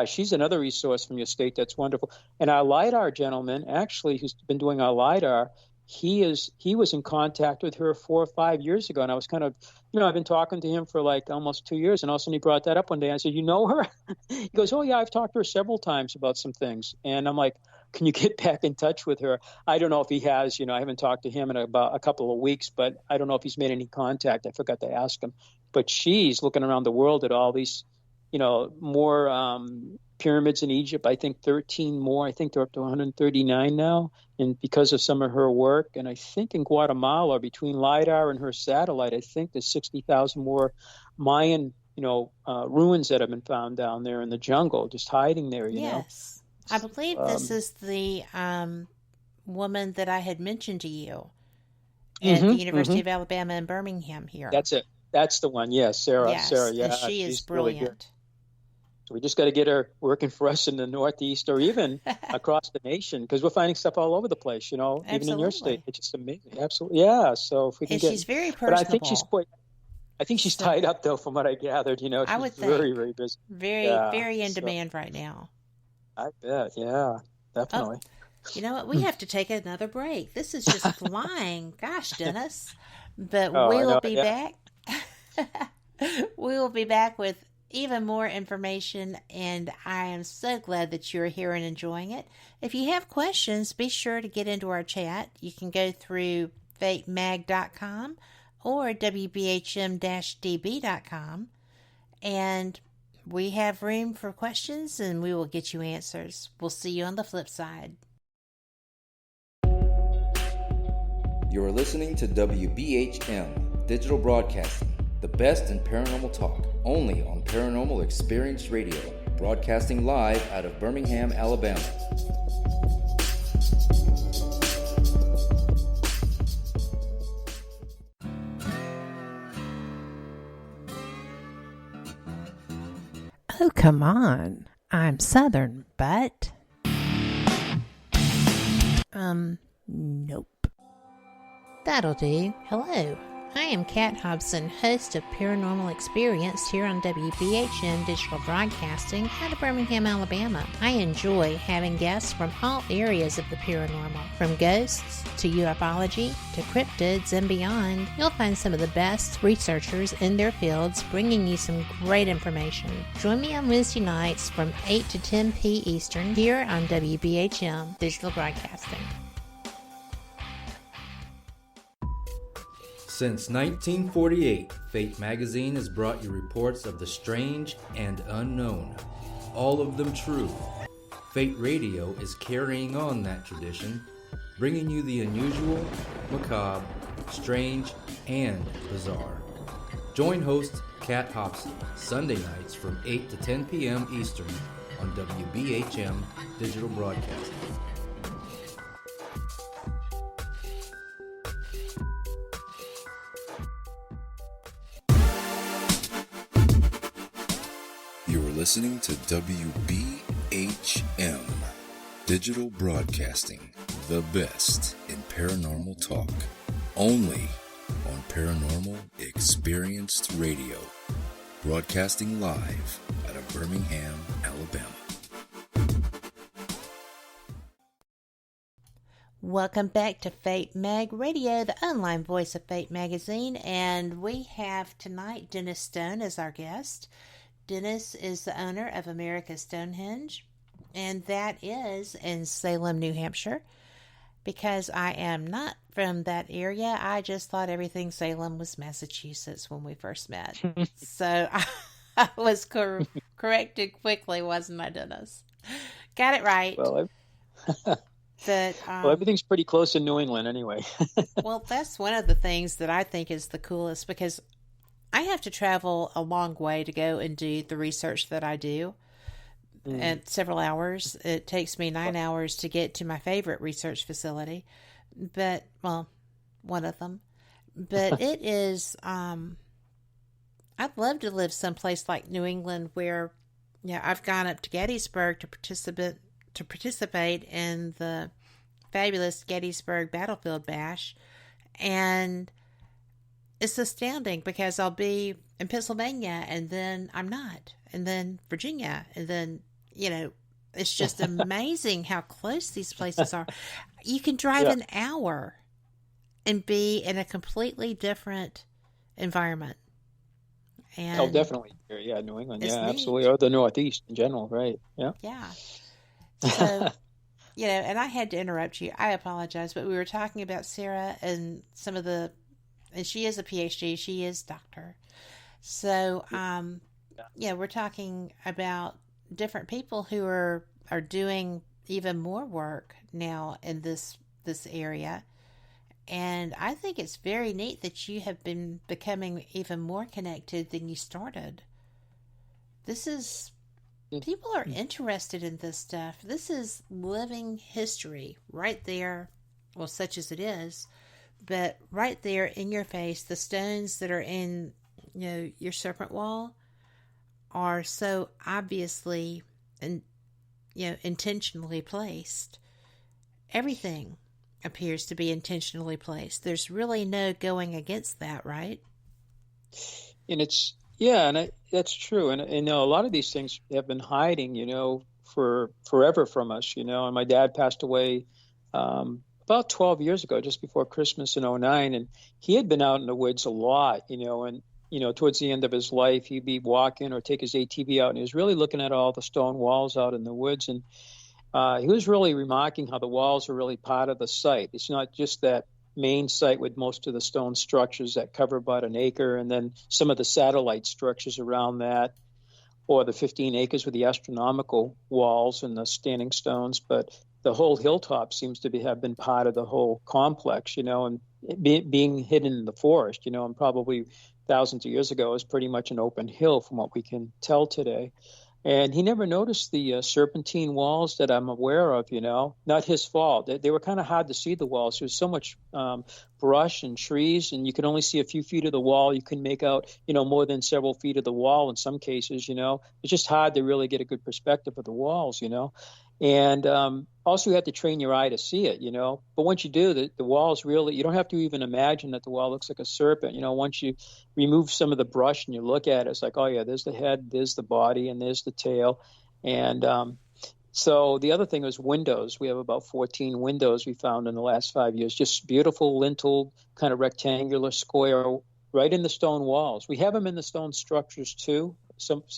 she's another resource from your state that's wonderful. And our LIDAR gentleman, actually, who's been doing our LIDAR, he was in contact with her 4 or 5 years ago, and I was kind of, I've been talking to him for like almost 2 years, and all of a sudden he brought that up one day. I said, "You know her?" He goes, "Oh yeah, I've talked to her several times about some things." And I'm like, "Can you get back in touch with her?" I don't know if he has. I haven't talked to him in about a couple of weeks, but I don't know if he's made any contact. I forgot to ask him. But she's looking around the world at all these, more pyramids in Egypt. I think 13 more. I think they're up to 139 now. And because of some of her work, and I think in Guatemala, between LIDAR and her satellite, I think there's 60,000 more Mayan, ruins that have been found down there in the jungle, just hiding there, you know. I believe this is the woman that I had mentioned to you at the University of Alabama in Birmingham here. That's it. That's the one. Yes, Sarah. Yes, Sarah, yeah. and she is brilliant. Really good. So we just got to get her working for us in the Northeast or even across the nation, because we're finding stuff all over the place, even in your state. It's just amazing. Absolutely. Yeah. So if we can and get, she's very personable. But I think she's tied up though, from what I gathered, She's I would think very, very busy. Very in demand right now. I bet. Yeah, definitely. Oh, you know what? We have to take another break. This is just flying. Gosh, Dennis. But we'll be back. We will be back with even more information, and I am so glad that you're here and enjoying it. If you have questions, be sure to get into our chat. You can go through fatemag.com or WBHM-DB.com, and we have room for questions, and we will get you answers. We'll see you on the flip side. You're listening to WBHM Digital Broadcasting, the best in paranormal talk, only on Paranormal Experience Radio, broadcasting live out of Birmingham, Alabama. Oh, come on. I'm Southern, but... nope. That'll do. Hello. I am Kat Hobson, host of Paranormal Experience here on WBHM Digital Broadcasting out of Birmingham, Alabama. I enjoy having guests from all areas of the paranormal, from ghosts to ufology to cryptids and beyond. You'll find some of the best researchers in their fields bringing you some great information. Join me on Wednesday nights from 8 to 10 p. Eastern here on WBHM Digital Broadcasting. Since 1948, Fate magazine has brought you reports of the strange and unknown, all of them true. Fate Radio is carrying on that tradition, bringing you the unusual, macabre, strange, and bizarre. Join host Kat Hobson Sunday nights from 8 to 10 p.m. Eastern on WBHM Digital Broadcasting. You're listening to WBHM Digital Broadcasting, the best in paranormal talk, only on Paranormal Experienced Radio, broadcasting live out of Birmingham, Alabama. Welcome back to Fate Mag Radio, the online voice of Fate Magazine, and we have tonight Dennis Stone as our guest. Dennis is the owner of America's Stonehenge, and that is in Salem, New Hampshire. Because I am not from that area, I just thought everything Salem was Massachusetts when we first met. So I was corrected quickly, wasn't I, Dennis? Got it right. Well, everything's pretty close in New England anyway. Well, that's one of the things that I think is the coolest, because I have to travel a long way to go and do the research that I do. And several hours. It takes me 9 hours to get to my favorite research facility, but, well, one of them. But it is, I'd love to live someplace like New England where, I've gone up to Gettysburg to participate in the fabulous Gettysburg Battlefield Bash, and it's astounding because I'll be in Pennsylvania and then I'm not, and then Virginia, and then, it's just amazing how close these places are. You can drive an hour and be in a completely different environment. And definitely. Yeah, New England. Yeah, absolutely. Or the Northeast in general, right? Yeah. Yeah. So, and I had to interrupt you. I apologize, but we were talking about Sarah and and she is a PhD. She is doctor. So, we're talking about different people who are doing even more work now in this area. And I think it's very neat that you have been becoming even more connected than you started. People are interested in this stuff. This is living history right there. Well, such as it is, but right there in your face, the stones that are in, your serpent wall are so obviously and intentionally placed. Everything appears to be intentionally placed. There's really no going against that, right? And that's true. And a lot of these things have been hiding, for forever from us, and my dad passed away about 12 years ago, just before Christmas in 2009, and he had been out in the woods a lot, and towards the end of his life, he'd be walking or take his ATV out, and he was really looking at all the stone walls out in the woods. And he was really remarking how the walls are really part of the site. It's not just that main site with most of the stone structures that cover about an acre, and then some of the satellite structures around that, or the 15 acres with the astronomical walls and the standing stones. But the whole hilltop seems to have been part of the whole complex, and being hidden in the forest, and probably thousands of years ago, is pretty much an open hill from what we can tell today. And he never noticed the serpentine walls that I'm aware of, not his fault. They were kind of hard to see, the walls. There was so much brush and trees, and you could only see a few feet of the wall. You couldn't make out, more than several feet of the wall in some cases, It's just hard to really get a good perspective of the walls, And also, you have to train your eye to see it, But once you do, the wall's really, you don't have to even imagine that the wall looks like a serpent. Once you remove some of the brush and you look at it, it's like, oh, yeah, there's the head, there's the body, and there's the tail. And so the other thing was windows. We have about 14 windows we found in the last 5 years, just beautiful lintel, kind of rectangular square, right in the stone walls. We have them in the stone structures, too.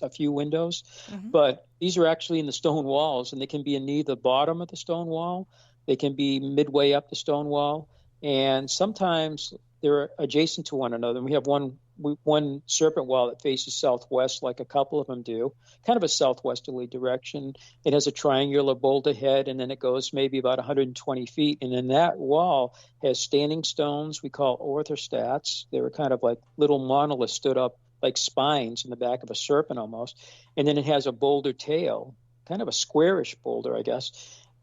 A few windows, but these are actually in the stone walls, and they can be in near the bottom of the stone wall. They can be midway up the stone wall, and sometimes they're adjacent to one another. And we have one serpent wall that faces southwest, like a couple of them do, kind of a southwesterly direction. It has a triangular boulder head, and then it goes maybe about 120 feet. And then that wall has standing stones we call orthostats. They were kind of like little monoliths stood up like spines in the back of a serpent almost. And then it has a boulder tail, kind of a squarish boulder, I guess.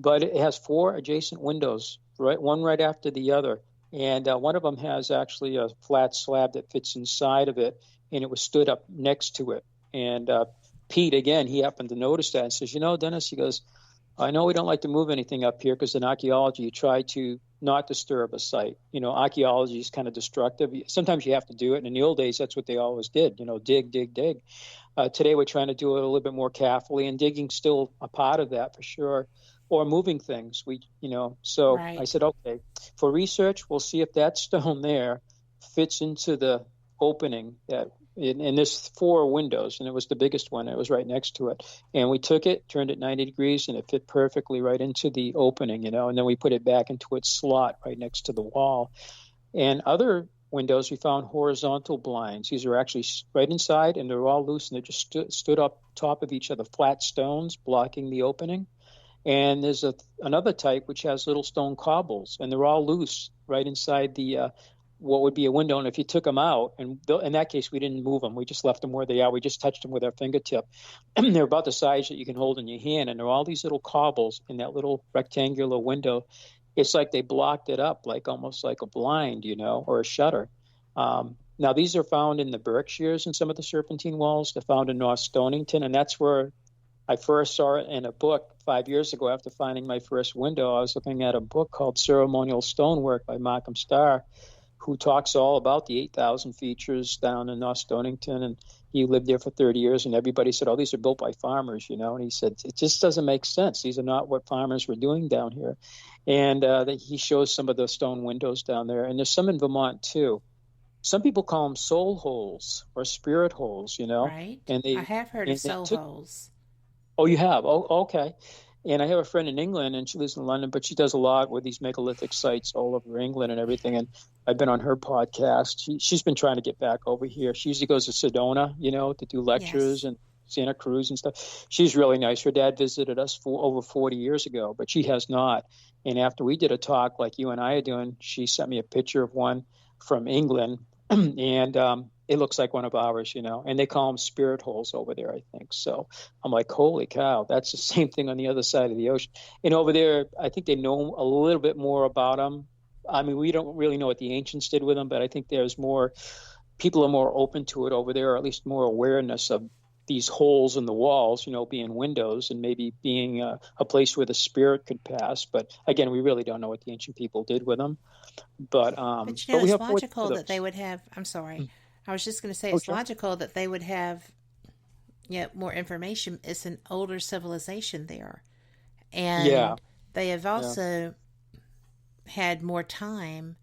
But it has 4 adjacent windows, right, one right after the other. And one of them has actually a flat slab that fits inside of it, and it was stood up next to it. And Pete, again, he happened to notice that and says, Dennis, he goes, I know we don't like to move anything up here because in archaeology you try to not disturb a site. Archaeology is kind of destructive. Sometimes you have to do it. And in the old days, that's what they always did, dig, dig, dig. Today we're trying to do it a little bit more carefully, and digging's still a part of that for sure. Or moving things. So right. I said, okay, for research, we'll see if that stone there fits into the opening that. And there's 4 windows, and it was the biggest one. It was right next to it. And we took it, turned it 90 degrees, and it fit perfectly right into the opening, and then we put it back into its slot right next to the wall. And other windows, we found horizontal blinds. These are actually right inside, and they're all loose, and they just stood up top of each other, flat stones blocking the opening. And there's another type which has little stone cobbles, and they're all loose right inside the what would be a window. And if you took them out, and in that case, we didn't move them. We just left them where they are. We just touched them with our fingertip. They're about the size that you can hold in your hand. And there are all these little cobbles in that little rectangular window. It's like they blocked it up, like almost like a blind, or a shutter. Now, these are found in the Berkshires in some of the serpentine walls. They're found in North Stonington. And that's where I first saw it in a book 5 years ago after finding my first window. I was looking at a book called Ceremonial Stonework by Markham Starr, who talks all about the 8,000 features down in North Stonington. And he lived there for 30 years, and everybody said, oh, these are built by farmers, And he said, it just doesn't make sense. These are not what farmers were doing down here. And he shows some of the stone windows down there. And there's some in Vermont, too. Some people call them soul holes or spirit holes, Right. And I have heard of soul holes. Oh, you have? Oh, okay. And I have a friend in England, and she lives in London, but she does a lot with these megalithic sites all over England and everything. And I've been on her podcast. She's been trying to get back over here. She usually goes to Sedona, to do lectures and Santa Cruz and stuff. She's really nice. Her dad visited us over 40 years ago, but she has not. And after we did a talk like you and I are doing, she sent me a picture of one from England, and it looks like one of ours, and they call them spirit holes over there, I think. So I'm like, holy cow, that's the same thing on the other side of the ocean. And over there, I think they know a little bit more about them. I mean, we don't really know what the ancients did with them, but I think there's more, people are more open to it over there, or at least more awareness of these holes in the walls, being windows and maybe being a place where the spirit could pass. But again, we really don't know what the ancient people did with them. But it's logical that they would have, I'm sorry. I was just going to say it's logical that they would have more information. It's an older civilization there. And they have also had more time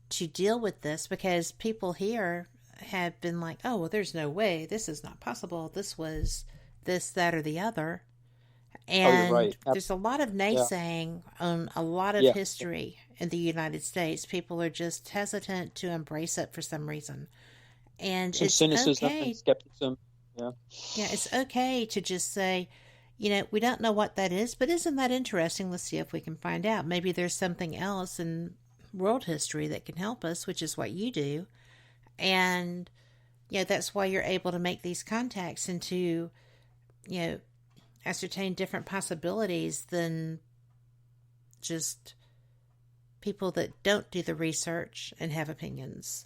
to deal with this, because people here have been like, oh, well, there's no way. This is not possible. This was this, that, or the other. And you're right. There's a lot of naysaying on a lot of history in the United States. People are just hesitant to embrace it for some reason. And some it's cynicism okay. and skepticism. Yeah, it's okay to just say, we don't know what that is, but isn't that interesting? Let's see if we can find out. Maybe there's something else in world history that can help us, which is what you do. And, that's why you're able to make these contacts and to, ascertain different possibilities than just people that don't do the research and have opinions.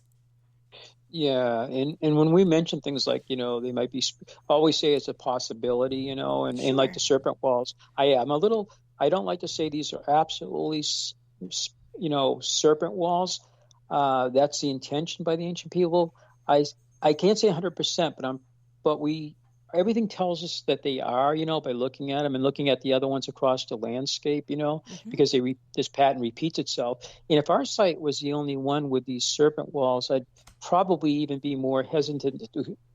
Yeah, and when we mention things like, they might be, always say it's a possibility, and like the serpent walls, I don't like to say these are absolutely, serpent walls. That's the intention by the ancient people. I can't say 100%, but everything tells us that they are, by looking at them and looking at the other ones across the landscape, because this pattern repeats itself. And if our site was the only one with these serpent walls, I'd probably even be more hesitant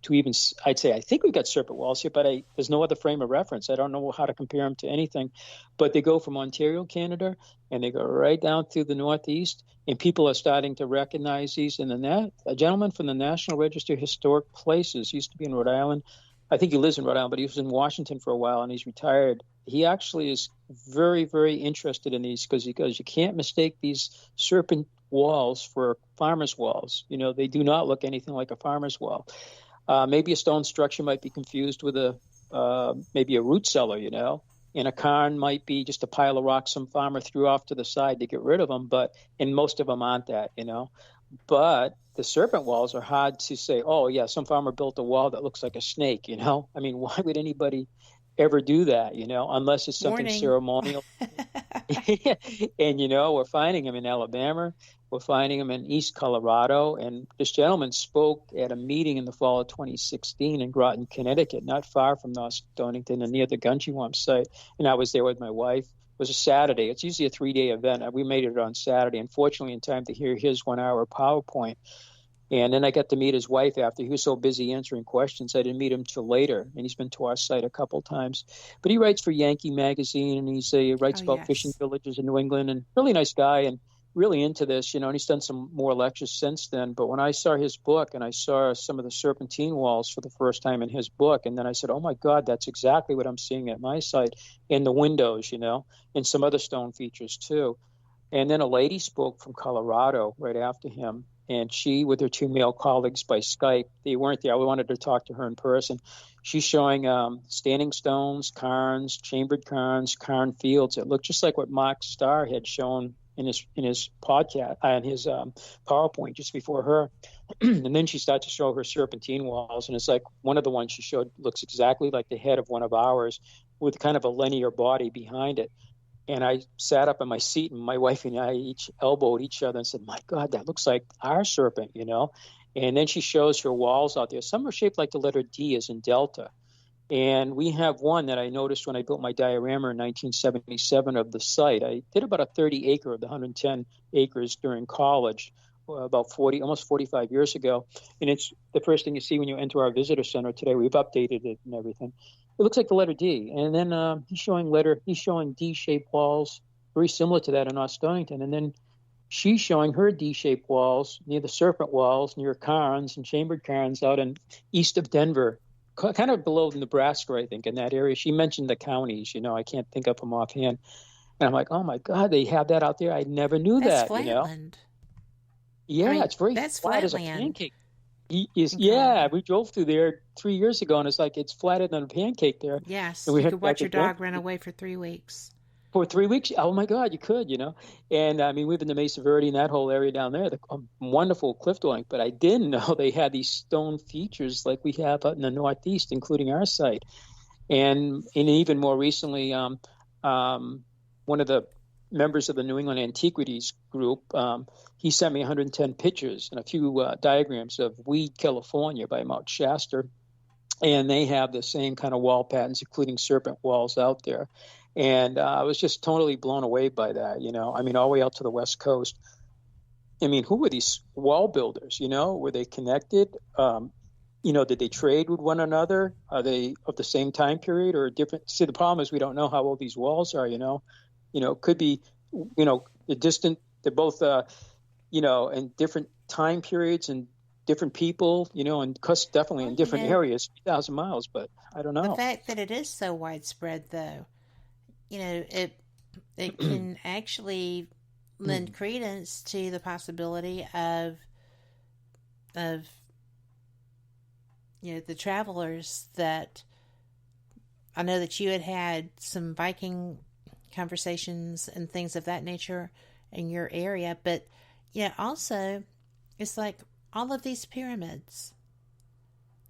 to even, I'd say, I think we've got serpent walls here, but there's no other frame of reference. I don't know how to compare them to anything, but they go from Ontario, Canada, and they go right down through the Northeast, and people are starting to recognize these. And then a gentleman from the National Register of Historic Places, used to be in Rhode Island. I think he lives in Rhode Island, but he was in Washington for a while, and he's retired. He actually is very, very interested in these because he goes, you can't mistake these serpent walls for farmer's walls. They do not look anything like a farmer's wall. Maybe a stone structure might be confused with maybe a root cellar, and a cairn might be just a pile of rocks some farmer threw off to the side to get rid of them, and most of them aren't that, But the serpent walls are hard to say, oh, yeah, some farmer built a wall that looks like a snake, I mean, why would anybody ever do that, unless it's something ceremonial? And, we're finding them in Alabama. We're finding them in East Colorado. And this gentleman spoke at a meeting in the fall of 2016 in Groton, Connecticut, not far from North Stonington and near the Gunchewamp site. And I was there with my wife. It was a Saturday. It's usually a 3-day event. We made it on Saturday, unfortunately, in time to hear his 1-hour PowerPoint. And then I got to meet his wife after. He was so busy answering questions, I didn't meet him till later. And he's been to our site a couple times. But he writes for Yankee Magazine, and he writes about fishing villages in New England, and really nice guy and really into this, and he's done some more lectures since then. But when I saw his book and I saw some of the serpentine walls for the first time in his book, and then I said, oh, my God, that's exactly what I'm seeing at my site, in the windows, and some other stone features too. And then a lady spoke from Colorado right after him. And she, with her 2 male colleagues by Skype, they weren't there. We wanted to talk to her in person. She's showing standing stones, cairns, chambered cairns, cairn fields. It looked just like what Mark Starr had shown in his podcast, in his PowerPoint just before her. And then she started to show her serpentine walls. And it's like one of the ones she showed looks exactly like the head of one of ours with kind of a linear body behind it. And I sat up in my seat, and my wife and I each elbowed each other and said, my God, that looks like our serpent, And then she shows her walls out there. Some are shaped like the letter D, as in Delta. And we have one that I noticed when I built my diorama in 1977 of the site. I did about a 30-acre of the 110 acres during college, about almost 45 years ago. And it's the first thing you see when you enter our visitor center today. We've updated it and everything. It looks like the letter D. And then he's showing D-shaped walls, very similar to that in North Stonington. And then she's showing her D-shaped walls near the serpent walls, near cairns and chambered cairns out in east of Denver, kind of below Nebraska, I think, in that area. She mentioned the counties, I can't think of them offhand. And I'm like, oh, my God, they have that out there. I never knew that, flatland. Yeah, it's very flat as a pancake. Yeah, we drove through there 3 years ago, and it's like it's flatter than a pancake there. Yes, and we you could watch your dog run away for 3 weeks. For 3 weeks? Oh, my God, you could, And, I mean, we've been to Mesa Verde and that whole area down there, the wonderful cliff dwelling, but I didn't know they had these stone features like we have out in the Northeast, including our site. And even more recently, one of the members of the New England Antiquities group, he sent me 110 pictures and a few diagrams of Weed, California by Mount Shasta. And they have the same kind of wall patterns, including serpent walls out there. And I was just totally blown away by that, I mean, all the way out to the West Coast. I mean, who were these wall builders, Were they connected? Did they trade with one another? Are they of the same time period or different? See, the problem is we don't know how old these walls are, could be, they're both, in different time periods and different people, and definitely in different areas, 3,000 miles, but I don't know. The fact that it is so widespread, though, it can actually lend credence to the possibility of the travelers that I know that you had some Viking conversations and things of that nature in your area, but also it's like all of these pyramids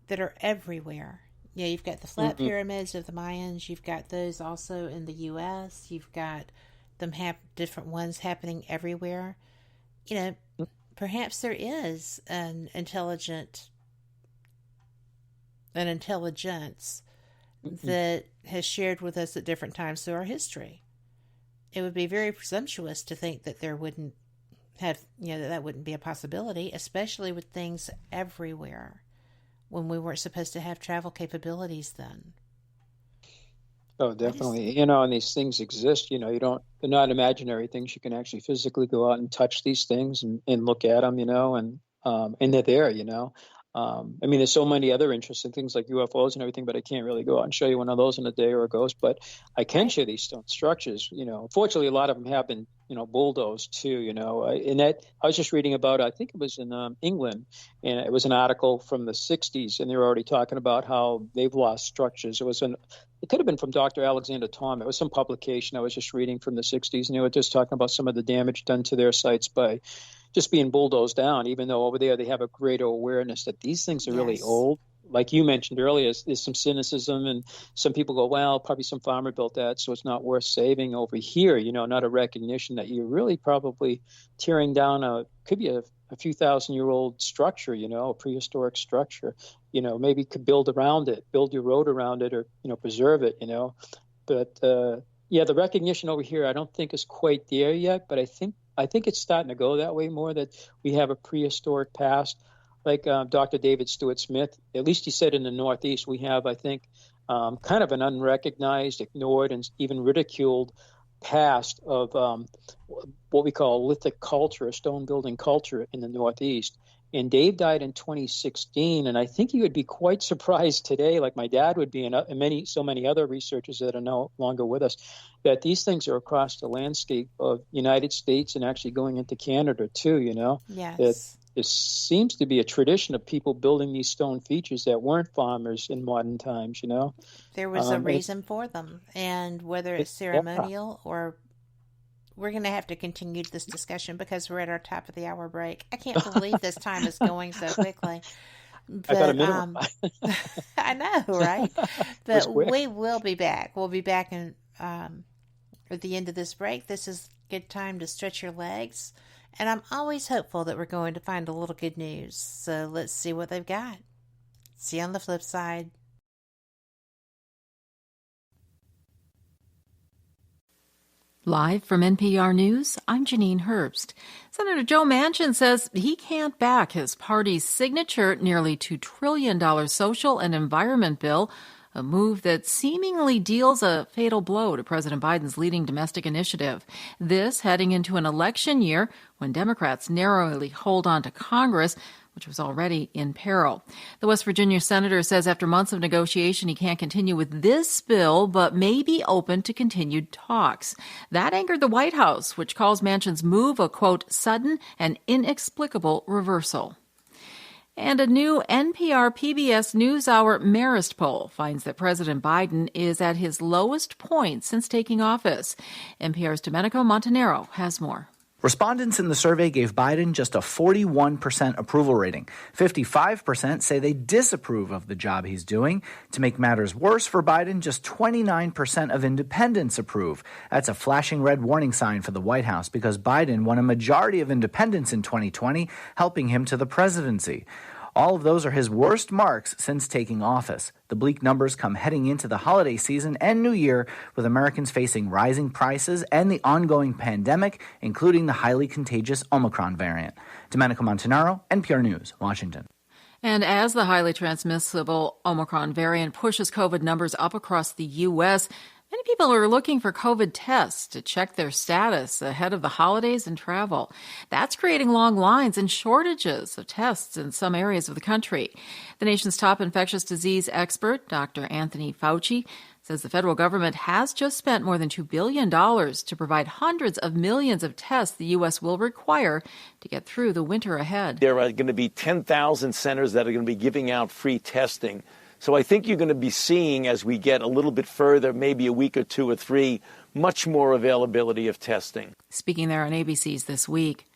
that are everywhere. Yeah, you've got the flat pyramids of the Mayans. You've got those also in the U.S. You've got them different ones happening everywhere. Perhaps there is an intelligence that has shared with us at different times through our history. It would be very presumptuous to think that there wouldn't have, that wouldn't be a possibility, especially with things everywhere when we weren't supposed to have travel capabilities then. Oh, definitely. And these things exist. They're not imaginary things. You can actually physically go out and touch these things and look at them, and they're there, there's so many other interesting things like UFOs and everything, but I can't really go out and show you one of those in a day or a ghost. But I can show these stone structures. Fortunately, a lot of them have been, bulldozed too. And that I was just reading about. I think it was in England, and it was an article from the '60s, and they were already talking about how they've lost structures. It could have been from Dr. Alexander Tom. It was some publication I was just reading from the '60s, and they were just talking about some of the damage done to their sites by just being bulldozed down, even though over there they have a greater awareness that these things are really old. Like you mentioned earlier, there's some cynicism, and some people go, well, probably some farmer built that, so it's not worth saving. Over here, not a recognition that you're really probably tearing down could be a few thousand-year-old structure, a prehistoric structure. Maybe could build around it, build your road around it, or, preserve it, But, the recognition over here I don't think is quite there yet, but I think it's starting to go that way more, that we have a prehistoric past. Like Dr. David Stewart Smith, at least he said in the Northeast, we have, I think, kind of an unrecognized, ignored, and even ridiculed past of what we call lithic culture, a stone building culture in the Northeast. And Dave died in 2016, and I think he would be quite surprised today, like my dad would be, and so many other researchers that are no longer with us, that these things are across the landscape of the United States and actually going into Canada too. Yes. It seems to be a tradition of people building these stone features that weren't farmers in modern times. There was a reason for them, and whether it's ceremonial or. We're going to have to continue this discussion because we're at our top of the hour break. I can't believe this time is going so quickly. But, I know, right? But we will be back. We'll be back at the end of this break. This is a good time to stretch your legs. And I'm always hopeful that we're going to find a little good news. So let's see what they've got. See you on the flip side. Live from NPR News, I'm Janine Herbst. Senator Joe Manchin says he can't back his party's signature nearly $2 trillion social and environment bill, a move that seemingly deals a fatal blow to President Biden's leading domestic initiative. This heading into an election year when Democrats narrowly hold on to Congress, which was already in peril. The West Virginia senator says after months of negotiation, he can't continue with this bill, but may be open to continued talks. That angered the White House, which calls Manchin's move a, quote, sudden and inexplicable reversal. And a new NPR PBS NewsHour Marist poll finds that President Biden is at his lowest point since taking office. NPR's Domenico Montanaro has more. Respondents in the survey gave Biden just a 41% approval rating. 55% say they disapprove of the job he's doing. To make matters worse for Biden, just 29% of independents approve. That's a flashing red warning sign for the White House because Biden won a majority of independents in 2020, helping him to the presidency. All of those are his worst marks since taking office. The bleak numbers come heading into the holiday season and New Year, with Americans facing rising prices and the ongoing pandemic, including the highly contagious Omicron variant. Domenico Montanaro, NPR News, Washington. And as the highly transmissible Omicron variant pushes COVID numbers up across the U.S., many people are looking for COVID tests to check their status ahead of the holidays and travel. That's creating long lines and shortages of tests in some areas of the country. The nation's top infectious disease expert, Dr. Anthony Fauci, says the federal government has just spent more than $2 billion to provide hundreds of millions of tests the U.S. will require to get through the winter ahead. There are going to be 10,000 centers that are going to be giving out free testing. So I think you're going to be seeing, as we get a little bit further, maybe a week or two or three, much more availability of testing. Speaking there on ABC's This Week.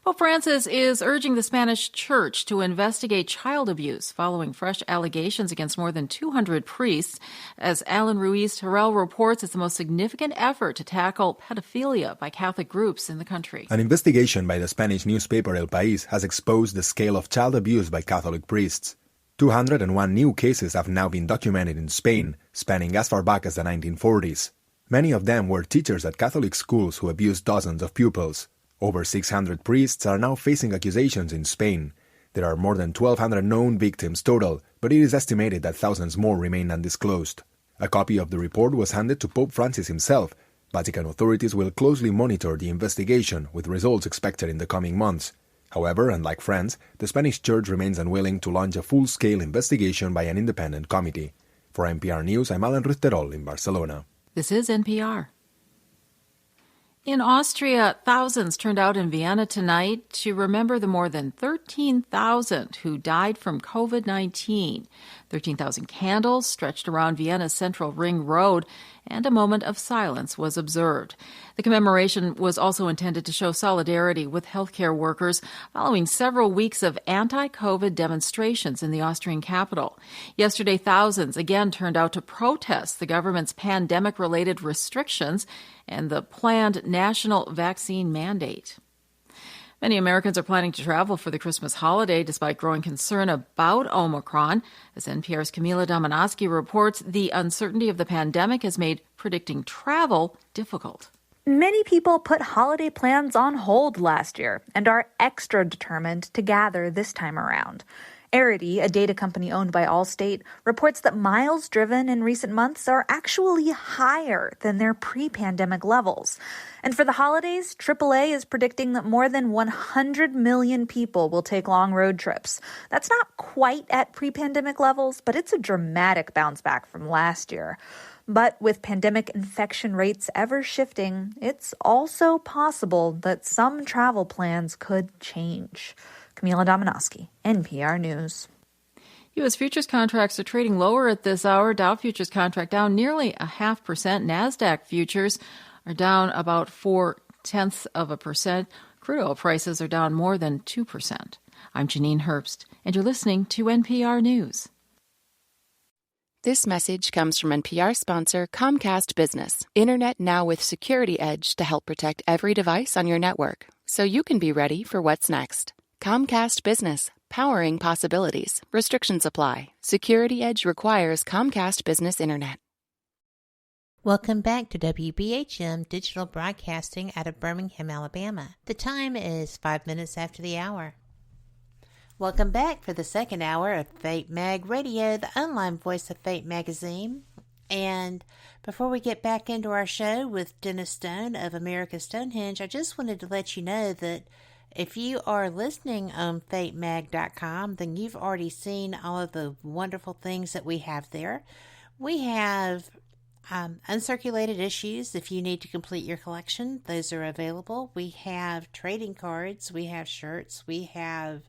Pope Francis is urging the Spanish Church to investigate child abuse following fresh allegations against more than 200 priests. As Alan Ruiz-Terrell reports, it's the most significant effort to tackle pedophilia by Catholic groups in the country. An investigation by the Spanish newspaper El País has exposed the scale of child abuse by Catholic priests. 201 new cases have now been documented in Spain, spanning as far back as the 1940s. Many of them were teachers at Catholic schools who abused dozens of pupils. Over 600 priests are now facing accusations in Spain. There are more than 1,200 known victims total, but it is estimated that thousands more remain undisclosed. A copy of the report was handed to Pope Francis himself. Vatican authorities will closely monitor the investigation, with results expected in the coming months. However, unlike France, the Spanish Church remains unwilling to launch a full-scale investigation by an independent committee. For NPR News, I'm Alan Ruiz-Terrell in Barcelona. This is NPR. In Austria, thousands turned out in Vienna tonight to remember the more than 13,000 who died from COVID-19. 13,000 candles stretched around Vienna's central ring road, and a moment of silence was observed. The commemoration was also intended to show solidarity with healthcare workers following several weeks of anti-COVID demonstrations in the Austrian capital. Yesterday, thousands again turned out to protest the government's pandemic-related restrictions and the planned national vaccine mandate. Many Americans are planning to travel for the Christmas holiday despite growing concern about Omicron. As NPR's Camila Domonoske reports, the uncertainty of the pandemic has made predicting travel difficult. Many people put holiday plans on hold last year and are extra determined to gather this time around. Arity, a data company owned by Allstate, reports that miles driven in recent months are actually higher than their pre-pandemic levels. And for the holidays, AAA is predicting that more than 100 million people will take long road trips. That's not quite at pre-pandemic levels, but it's a dramatic bounce back from last year. But with pandemic infection rates ever shifting, it's also possible that some travel plans could change. Camila Domonoske, NPR News. U.S. futures contracts are trading lower at this hour. Dow futures contract down nearly 0.5%. NASDAQ futures are down about 0.4%. Crude oil prices are down more than 2%. I'm Janine Herbst, and you're listening to NPR News. This message comes from NPR sponsor Comcast Business. Internet now with Security Edge to help protect every device on your network, so you can be ready for what's next. Comcast Business, powering possibilities. Restrictions apply. Security Edge requires Comcast Business Internet. Welcome back to WBHM Digital Broadcasting out of Birmingham, Alabama. The time is 5 minutes after the hour. Welcome back for the second hour of Fate Mag Radio, the online voice of Fate magazine. And before we get back into our show with Dennis Stone of America's Stonehenge, I just wanted to let you know that if you are listening on fatemag.com, then you've already seen all of the wonderful things that we have there. We have uncirculated issues. If you need to complete your collection, those are available. We have trading cards. We have shirts. We have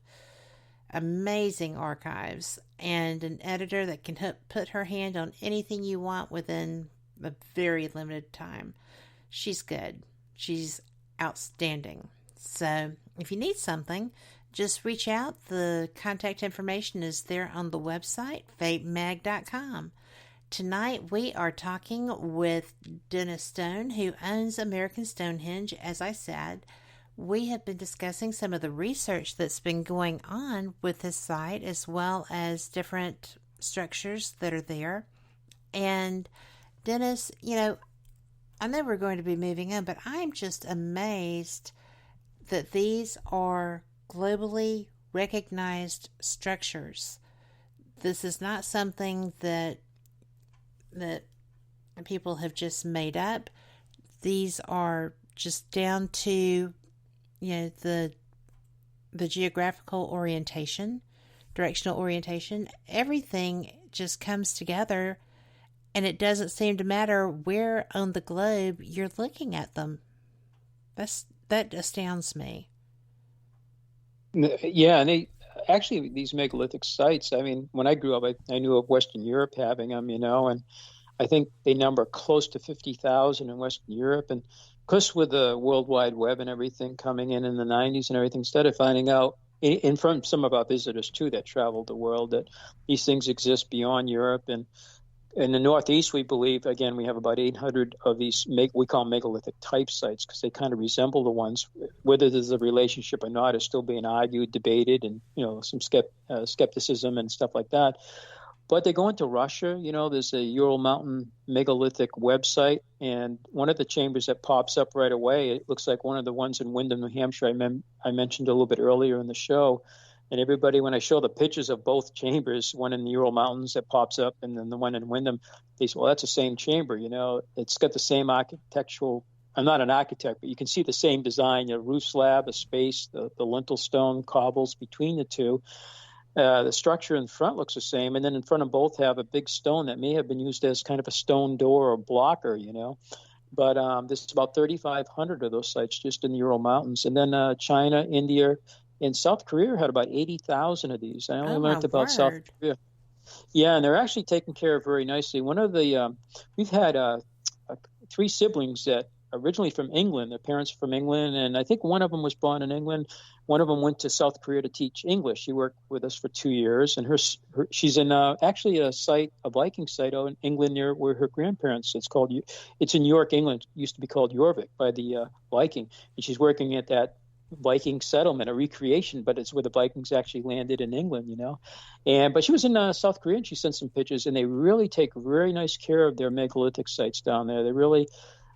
amazing archives and an editor that can put her hand on anything you want within a very limited time. She's good. She's outstanding. So if you need something, just reach out. The contact information is there on the website, fatemag.com. Tonight we are talking with Dennis Stone, who owns American Stonehenge. As I said, we have been discussing some of the research that's been going on with this site, as well as different structures that are there. And Dennis, I know we're going to be moving on, but I'm just amazed that these are globally recognized structures. This is not something that people have just made up. These are just down to the geographical orientation, directional orientation. Everything just comes together, and it doesn't seem to matter where on the globe you're looking at them. That astounds me. Yeah, and these megalithic sites, I mean, when I grew up, I knew of Western Europe having them, and I think they number close to 50,000 in Western Europe. And of course, with the World Wide Web and everything coming in the 90s and everything, instead of finding out, and from some of our visitors too that traveled the world, that these things exist beyond Europe. And in the Northeast, we believe, again, we have about 800 of these we call megalithic type sites, because they kind of resemble the ones. Whether there's a relationship or not is still being argued, debated, and some skepticism and stuff like that. But they go into Russia. There's a Ural Mountain megalithic website, and one of the chambers that pops up right away, it looks like one of the ones in Windham, New Hampshire, I mentioned a little bit earlier in the show. And everybody, when I show the pictures of both chambers, one in the Ural Mountains that pops up and then the one in Windham, they say, well, that's the same chamber. It's got the same architectural. I'm not an architect, but you can see the same design, roof slab, a space, the lintel stone cobbles between the two. The structure in front looks the same. And then in front of both have a big stone that may have been used as kind of a stone door or blocker, But there's about 3,500 of those sites just in the Ural Mountains. And then China, India, and South Korea had about 80,000 of these. I only learned about South Korea. Yeah, and they're actually taken care of very nicely. One of the we've had 3 siblings that originally from England. Their parents are from England, and I think one of them was born in England. One of them went to South Korea to teach English. She worked with us for 2 years, and she's in actually a Viking site out in England near where her grandparents. It's in York, England. It used to be called Jorvik by the Viking, and she's working at that Viking settlement, a recreation, but it's where the Vikings actually landed in England, but she was in South Korea, and she sent some pictures, and they really take very nice care of their megalithic sites down there. They really,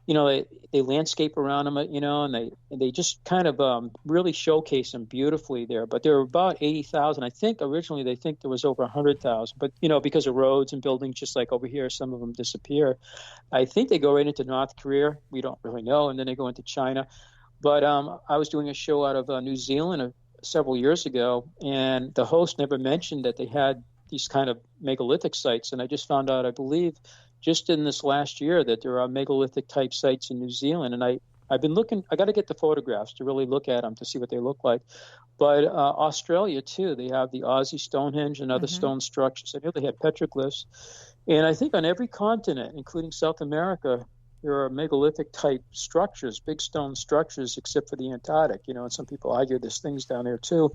they landscape around them, and they just kind of really showcase them beautifully there. But there were about 80,000. I think originally they think there was over 100,000, but because of roads and buildings, just like over here, some of them disappear. I think they go right into North Korea. We don't really know, and then they go into China. But I was doing a show out of New Zealand several years ago, and the host never mentioned that they had these kind of megalithic sites. And I just found out, I believe, just in this last year, that there are megalithic type sites in New Zealand. And I've been looking. I got to get the photographs to really look at them to see what they look like. But Australia too, they have the Aussie Stonehenge and other stone structures. I know they had petroglyphs, and I think on every continent, including South America, there are megalithic type structures, big stone structures, except for the Antarctic, and some people argue there's things down there too.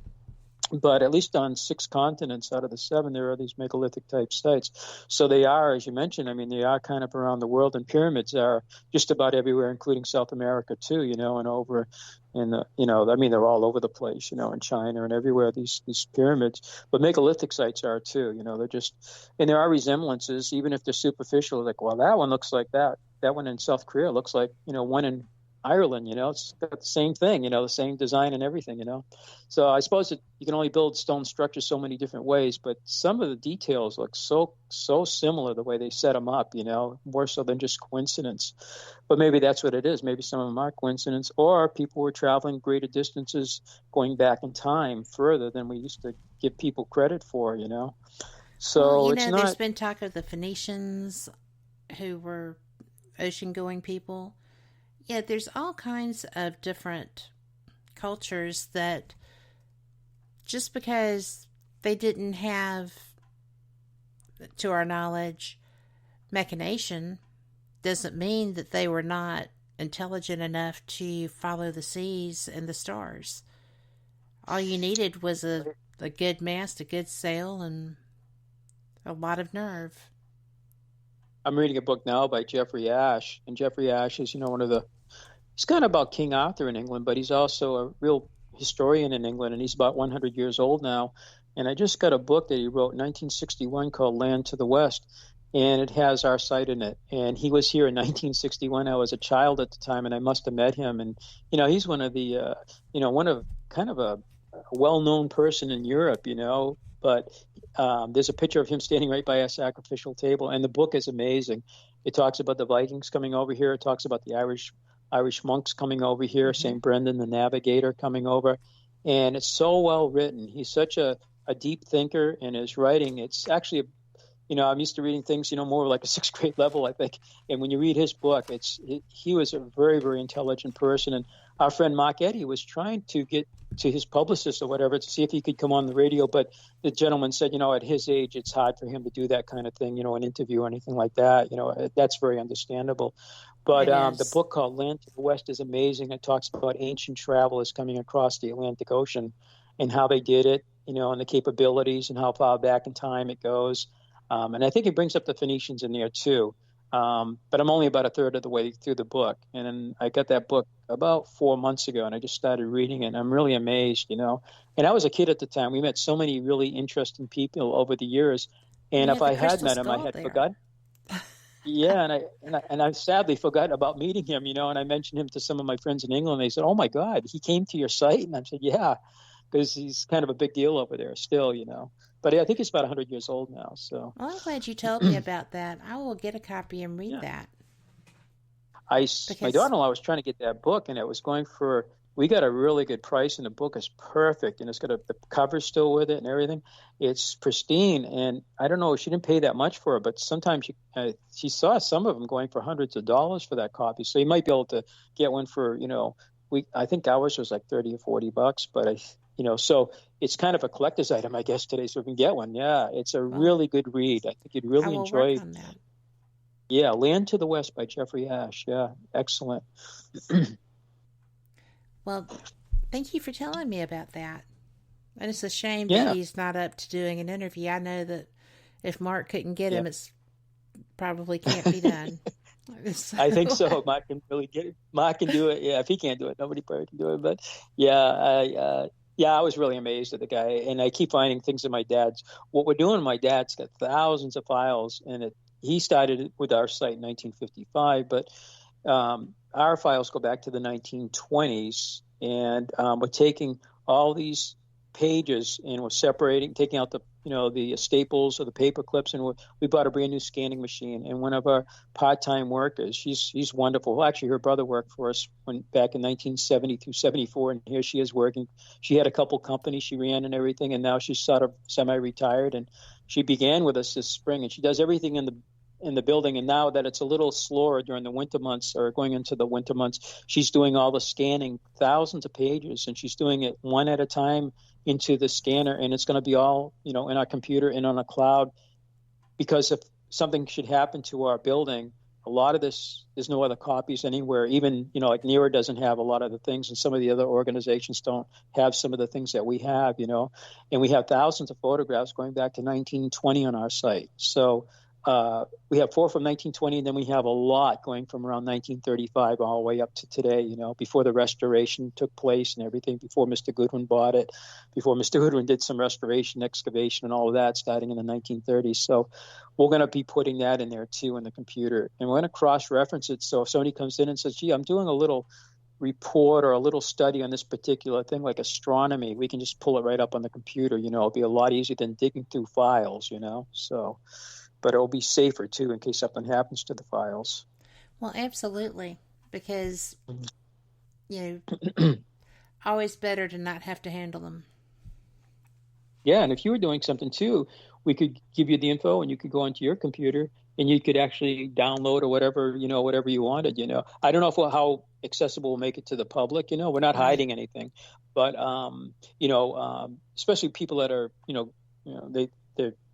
But at least on 6 continents out of the 7, there are these megalithic type sites. So they are, as you mentioned, they are kind of around the world, and pyramids are just about everywhere, including South America too, and over in they're all over the place, in China and everywhere, these pyramids. But megalithic sites are too, they're just, and there are resemblances, even if they're superficial, like, well, that one looks like that. That one in South Korea looks like, one in Ireland, it's got the same thing, the same design and everything, So I suppose that you can only build stone structures so many different ways, but some of the details look so similar the way they set them up, more so than just coincidence. But maybe that's what it is. Maybe some of them are coincidence, or people were traveling greater distances going back in time further than we used to give people credit for, So it's not. There's been talk of the Phoenicians who were ocean-going people. Yeah, there's all kinds of different cultures that just because they didn't have, to our knowledge, machination, doesn't mean that they were not intelligent enough to follow the seas and the stars. All you needed was a good mast, a good sail, and a lot of nerve. I'm reading a book now by Jeffrey Ashe, and Jeffrey Ashe is, he's kind of about King Arthur in England, but he's also a real historian in England, and he's about 100 years old now. And I just got a book that he wrote in 1961 called Land to the West, and it has our site in it. And he was here in 1961. I was a child at the time, and I must have met him. And, he's one of the, kind of a well-known person in Europe, but there's a picture of him standing right by a sacrificial table, and the book is amazing. It talks about the Vikings coming over here. It talks about the Irish monks coming over here, St. Brendan the Navigator coming over, and it's so well written. He's such a deep thinker in his writing. It's actually I'm used to reading things, more like a sixth grade level, I think. And when you read his book, he was a very, very intelligent person. And our friend Mark Eddy was trying to get to his publicist or whatever to see if he could come on the radio. But the gentleman said, at his age, it's hard for him to do that kind of thing, an interview or anything like that. That's very understandable. But the book called Land to the West is amazing. It talks about ancient travelers coming across the Atlantic Ocean and how they did it, and the capabilities and how far back in time it goes. And I think it brings up the Phoenicians in there too. But I'm only about a third of the way through the book. And I got that book about 4 months ago, and I just started reading it. And I'm really amazed, And I was a kid at the time. We met so many really interesting people over the years. And if I had met him, I had forgotten. Yeah, and I sadly forgot about meeting him, and I mentioned him to some of my friends in England. They said, "Oh my God, he came to your site?" And I said, "Yeah," because he's kind of a big deal over there still, But I think he's about 100 years old now. So well, I'm glad you told me about that. I will get a copy and read that. My daughter-in-law was trying to get that book, and it was going for. We got a really good price, and the book is perfect, and it's got the cover's still with it and everything. It's pristine, and I don't know, she didn't pay that much for it, but sometimes she saw some of them going for hundreds of dollars for that copy. So you might be able to get one for, I think ours was like $30 or $40, but so it's kind of a collector's item, I guess, today. So we can get one. Yeah, it's a really good read. I think you'd really enjoy it. Yeah, Land to the West by Jeffrey Ash. Yeah, excellent. Well, thank you for telling me about that. And it's a shame that he's not up to doing an interview. I know that if Mark couldn't get him, it's probably can't be done. I think so. Mark can really get it. Mark can do it. Yeah, if he can't do it, nobody probably can do it. But I was really amazed at the guy. And I keep finding things in my dad's. What we're doing, my dad's got thousands of files, and he started with our site in 1955, but our files go back to the 1920s, and we're taking all these pages and we're separating, taking out the staples or the paper clips, and we bought a brand new scanning machine. And one of our part-time workers, she's wonderful. Well, actually, her brother worked for us back in 1970 through 74, and here she is working. She had a couple companies she ran and everything, and now she's sort of semi-retired. And she began with us this spring, and she does everything in the building. And now that it's a little slower during the winter months or going into the winter months, she's doing all the scanning, thousands of pages, and she's doing it one at a time into the scanner. And it's going to be all, in our computer and on a cloud, because if something should happen to our building, a lot of this, there's no other copies anywhere. Even, like NERA doesn't have a lot of the things, and some of the other organizations don't have some of the things that we have, and we have thousands of photographs going back to 1920 on our site. So, we have 4 from 1920, and then we have a lot going from around 1935 all the way up to today, before the restoration took place and everything, before Mr. Goodwin bought it, before Mr. Goodwin did some restoration, excavation, and all of that starting in the 1930s. So we're going to be putting that in there too in the computer, and we're going to cross-reference it. So if somebody comes in and says, gee, I'm doing a little report or a little study on this particular thing, like astronomy, we can just pull it right up on the computer. It'll be a lot easier than digging through files, so... But it'll be safer, too, in case something happens to the files. Well, absolutely, because, always better to not have to handle them. Yeah, and if you were doing something, too, we could give you the info, and you could go onto your computer, and you could actually download or whatever, whatever you wanted, I don't know how accessible we'll make it to the public, we're not hiding anything. But, especially people that are,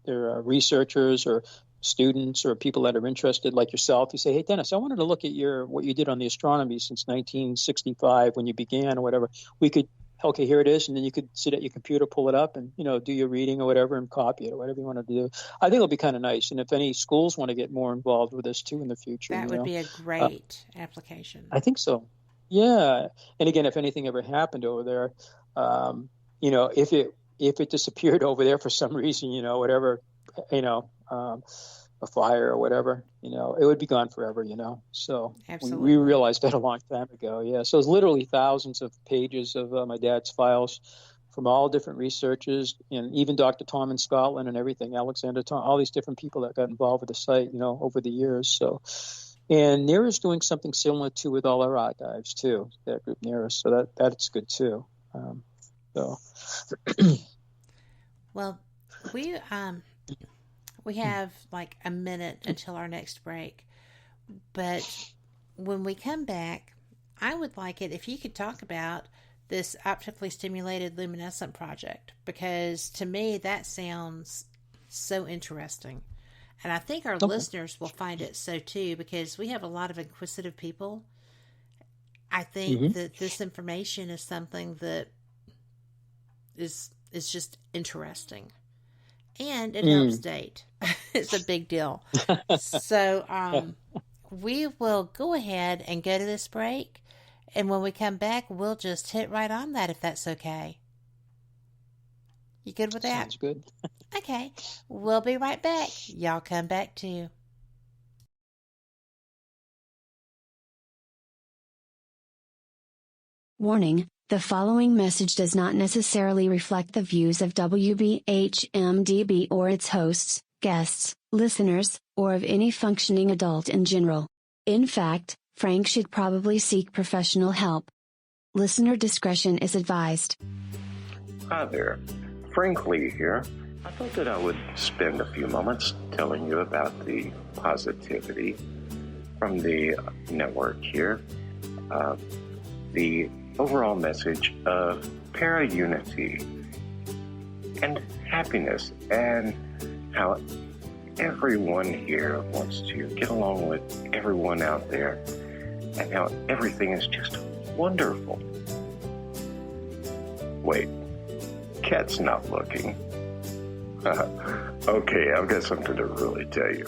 they're researchers or students or people that are interested like yourself. You say, hey, Dennis, I wanted to look at what you did on the astronomy since 1965 when you began or whatever. We could, okay, here it is. And then you could sit at your computer, pull it up and, do your reading or whatever and copy it or whatever you want to do. I think it'll be kind of nice. And if any schools want to get more involved with this too in the future. That would be a great application. I think so. Yeah. And again, if anything ever happened over there, if it disappeared over there for some reason, whatever, a fire or whatever, it would be gone forever, So we realized that a long time ago. Yeah. So it's literally thousands of pages of my dad's files from all different researchers, and even Dr. Tom in Scotland and everything, Alexander Tom, all these different people that got involved with the site, over the years. So, and NERA's doing something similar too with all our archives too, that group NERA. So that's good too. So, well, We have like a minute until our next break. But when we come back, I would like it if you could talk about this optically stimulated luminescent project, because to me that sounds so interesting. And I think our listeners will find it so too, because we have a lot of inquisitive people. I think that this information is something that is just interesting. And it helps date. It's a big deal. So we will go ahead and go to this break. And when we come back, we'll just hit right on that, if that's okay. You good with that? Sounds good. Okay. We'll be right back. Y'all come back too. Warning, the following message does not necessarily reflect the views of WBHM-DB or its hosts, guests, listeners, or of any functioning adult in general. In fact, Frank should probably seek professional help. Listener discretion is advised. Hi there, Frank Lee here. I thought that I would spend a few moments telling you about the positivity from the network here. The overall message of para-unity and happiness, and how everyone here wants to get along with everyone out there, and how everything is just wonderful. Wait, Cat's not looking. Okay, I've got something to really tell you.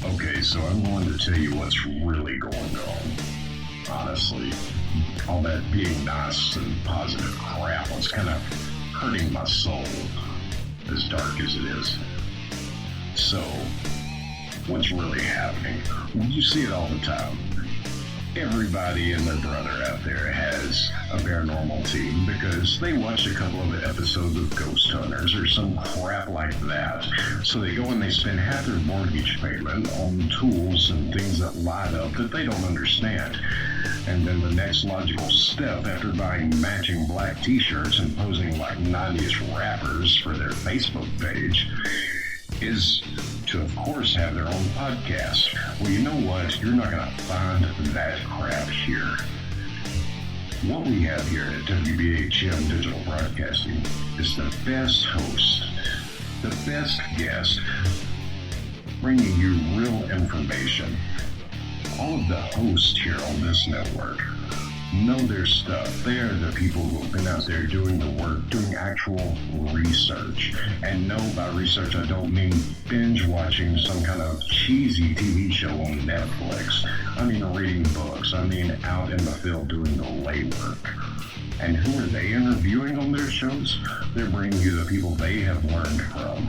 Okay, so I'm going to tell you what's really going on. Honestly, all that being nice and positive crap was kind of hurting my soul, as dark as it is. So, what's really happening? You see it all the time. Everybody and their brother out there has a paranormal team because they watch a couple of episodes of Ghost Hunters or some crap like that. So they go and they spend half their mortgage payment on tools and things that light up that they don't understand. And then the next logical step, after buying matching black t-shirts and posing like 90s rappers for their Facebook page, is to, of course, have their own podcast. Well, you know what? You're not going to find that crap here. What we have here at WBHM Digital Broadcasting is the best host, the best guest, bringing you real information. All of the hosts here on this network know their stuff. They are the people who have been out there doing the work, doing actual research. And no, by research, I don't mean binge watching some kind of cheesy TV show on Netflix. I mean reading books. I mean out in the field doing the legwork. And who are they interviewing on their shows? They're bringing you the people they have learned from.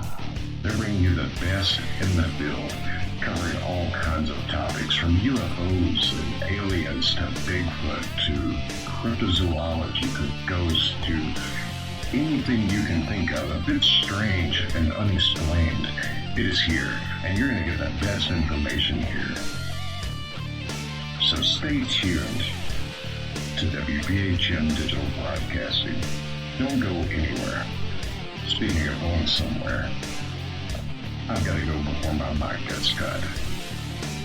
They're bringing you the best in the field, covering all kinds of topics, from UFOs and aliens to Bigfoot to cryptozoology to ghosts to anything you can think of a bit strange and unexplained. It is here, and you're going to get the best information here. So stay tuned to WBHM Digital Broadcasting. Don't go anywhere. Speaking of going somewhere, I've got to go before my mic gets cut.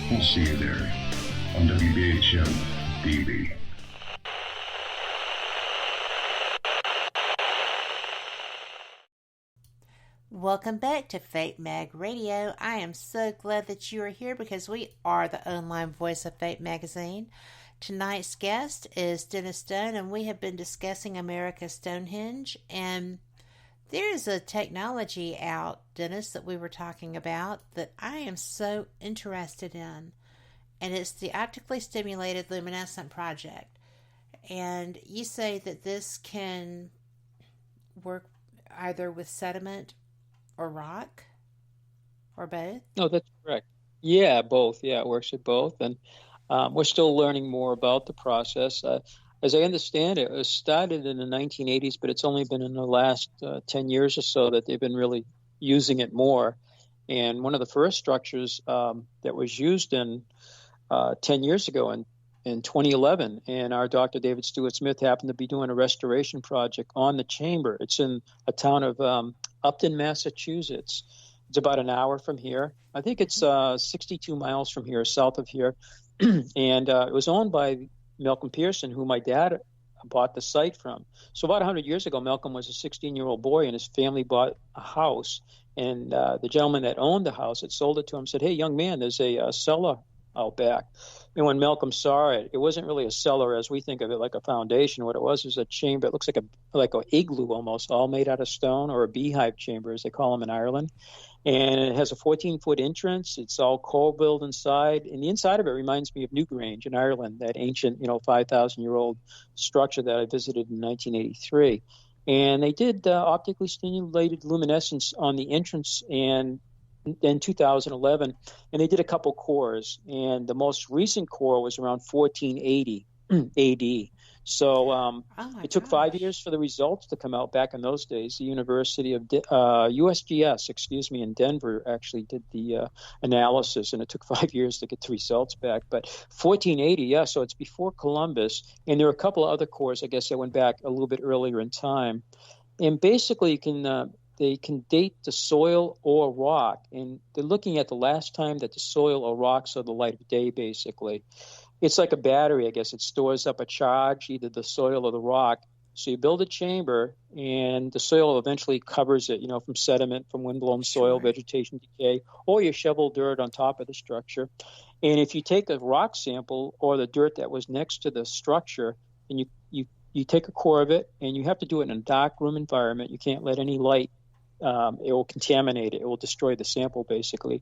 We'll see you there on WBHM-DB. Welcome back to Fate Mag Radio. I am so glad that you are here because we are the online voice of Fate Magazine. Tonight's guest is Dennis Stone, and we have been discussing America's Stonehenge. And there's a technology out, Dennis, that we were talking about that I am so interested in. And it's the optically stimulated luminescent project. And you say that this can work either with sediment or rock or both? No, that's correct. Yeah, both. Yeah, it works with both. And we're still learning more about the process. As I understand it, it was started in the 1980s, but it's only been in the last 10 years or so that they've been really using it more. And one of the first structures that was used in 10 years ago in in 2011, and our Dr. David Stewart Smith happened to be doing a restoration project on the chamber. It's in a town of Upton, Massachusetts. It's about an hour from here. I think it's 62 miles from here, south of here. And it was owned by Malcolm Pearson, who my dad bought the site from. So about 100 years ago, Malcolm was a 16-year-old boy, and his family bought a house. And the gentleman that owned the house had sold it to him, said, "Hey, young man, there's a cellar out back." And when Malcolm saw it, it wasn't really a cellar as we think of it, like a foundation. What it was a chamber. It looks like an igloo almost, all made out of stone, or a beehive chamber, as they call them in Ireland. And it has a 14-foot entrance. It's all coal-built inside. And the inside of it reminds me of Newgrange in Ireland, that ancient, 5,000-year-old structure that I visited in 1983. And they did optically stimulated luminescence on the entrance in 2011. And they did a couple cores. And the most recent core was around 1480 AD. So it took 5 years for the results to come out back in those days. The University of USGS, in Denver actually did the analysis, and it took 5 years to get the results back. But 1480, so it's before Columbus. And there are a couple of other cores, I guess, that went back a little bit earlier in time. And basically, they can date the soil or rock, and they're looking at the last time that the soil or rock saw the light of day, basically. It's like a battery, I guess. It stores up a charge, either the soil or the rock. So you build a chamber, and the soil eventually covers it, from sediment, from windblown soil, vegetation decay, or you shovel dirt on top of the structure. And if you take a rock sample or the dirt that was next to the structure, and you take a core of it, and you have to do it in a dark room environment. You can't let any light. It will contaminate it. It will destroy the sample, basically.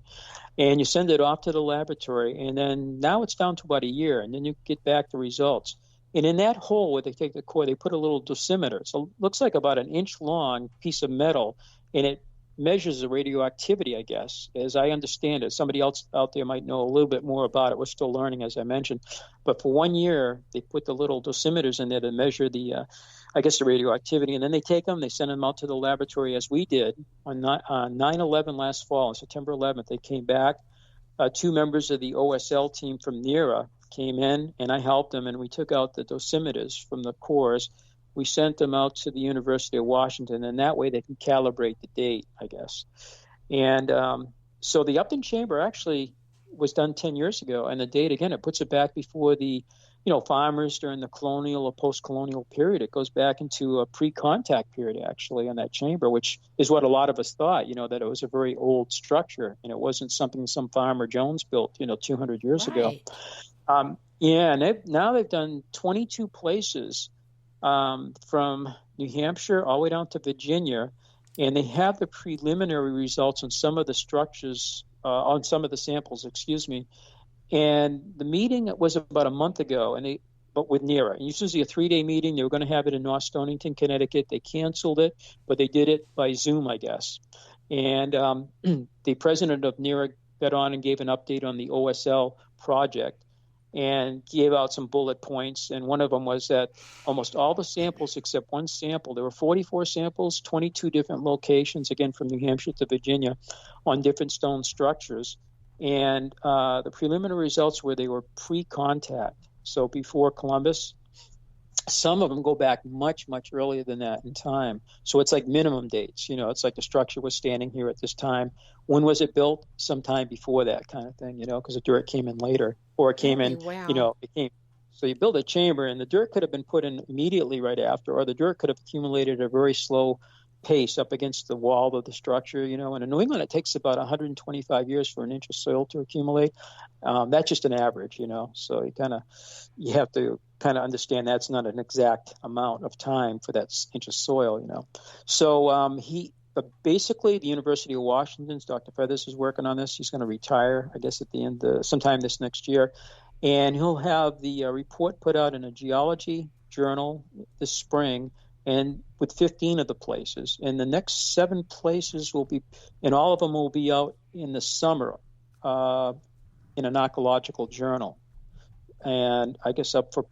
And you send it off to the laboratory, and then now it's down to about a year, and then you get back the results. And in that hole where they take the core, they put a little dosimeter. So it looks like about an inch long piece of metal, and it measures the radioactivity, I guess, as I understand it. Somebody else out there might know a little bit more about it. We're still learning, as I mentioned. But for 1 year, they put the little dosimeters in there to measure the radioactivity. And then they take them, they send them out to the laboratory, as we did on 9/11 last fall, on September 11th. They came back. 2 members of the OSL team from NERA came in, and I helped them, and we took out the dosimeters from the cores. We sent them out to the University of Washington, and that way they can calibrate the date, I guess. And so the Upton chamber actually was done 10 years ago, and the date, again, it puts it back before the farmers during the colonial or post-colonial period. It goes back into a pre-contact period, actually, on that chamber, which is what a lot of us thought, that it was a very old structure, and it wasn't something some farmer Jones built, 200 years ago. And now they've done 22 places from New Hampshire all the way down to Virginia, and they have the preliminary results on some of the structures, on some of the samples, And the meeting was about a month ago, but with NERA. And it's usually a 3-day meeting. They were going to have it in North Stonington, Connecticut. They canceled it, but they did it by Zoom, I guess. And the president of NERA got on and gave an update on the OSL project and gave out some bullet points. And one of them was that almost all the samples except one sample, there were 44 samples, 22 different locations, again, from New Hampshire to Virginia, on different stone structures. And the preliminary results were they were pre-contact, so before Columbus. Some of them go back much, much earlier than that in time. So it's like minimum dates. It's like the structure was standing here at this time. When was it built? Sometime before that kind of thing, because the dirt came in later, or it came in, it came. So you build a chamber, and the dirt could have been put in immediately right after, or the dirt could have accumulated at a very slow pace up against the wall of the structure, and in New England, it takes about 125 years for an inch of soil to accumulate. That's just an average, so you have to kind of understand that's not an exact amount of time for that inch of soil, So but basically the University of Washington's Dr. Feathers is working on this. He's going to retire, I guess, at the end, sometime this next year. And he'll have the report put out in a geology journal this spring, and with 15 of the places. And the next 7 places will be, and all of them will be out in the summer in an archaeological journal. And I guess up for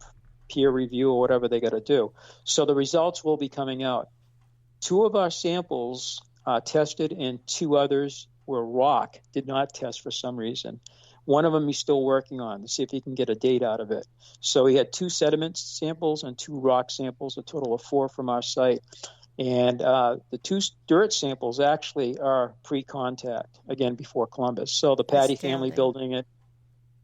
peer review or whatever they got to do. So the results will be coming out. 2 of our samples tested, and 2 others were rock, did not test for some reason. One of them he's still working on to see if he can get a date out of it. So he had 2 sediment samples and 2 rock samples, a total of 4 from our site. And the 2 dirt samples actually are pre-contact, again, before Columbus. So the Patty family building it,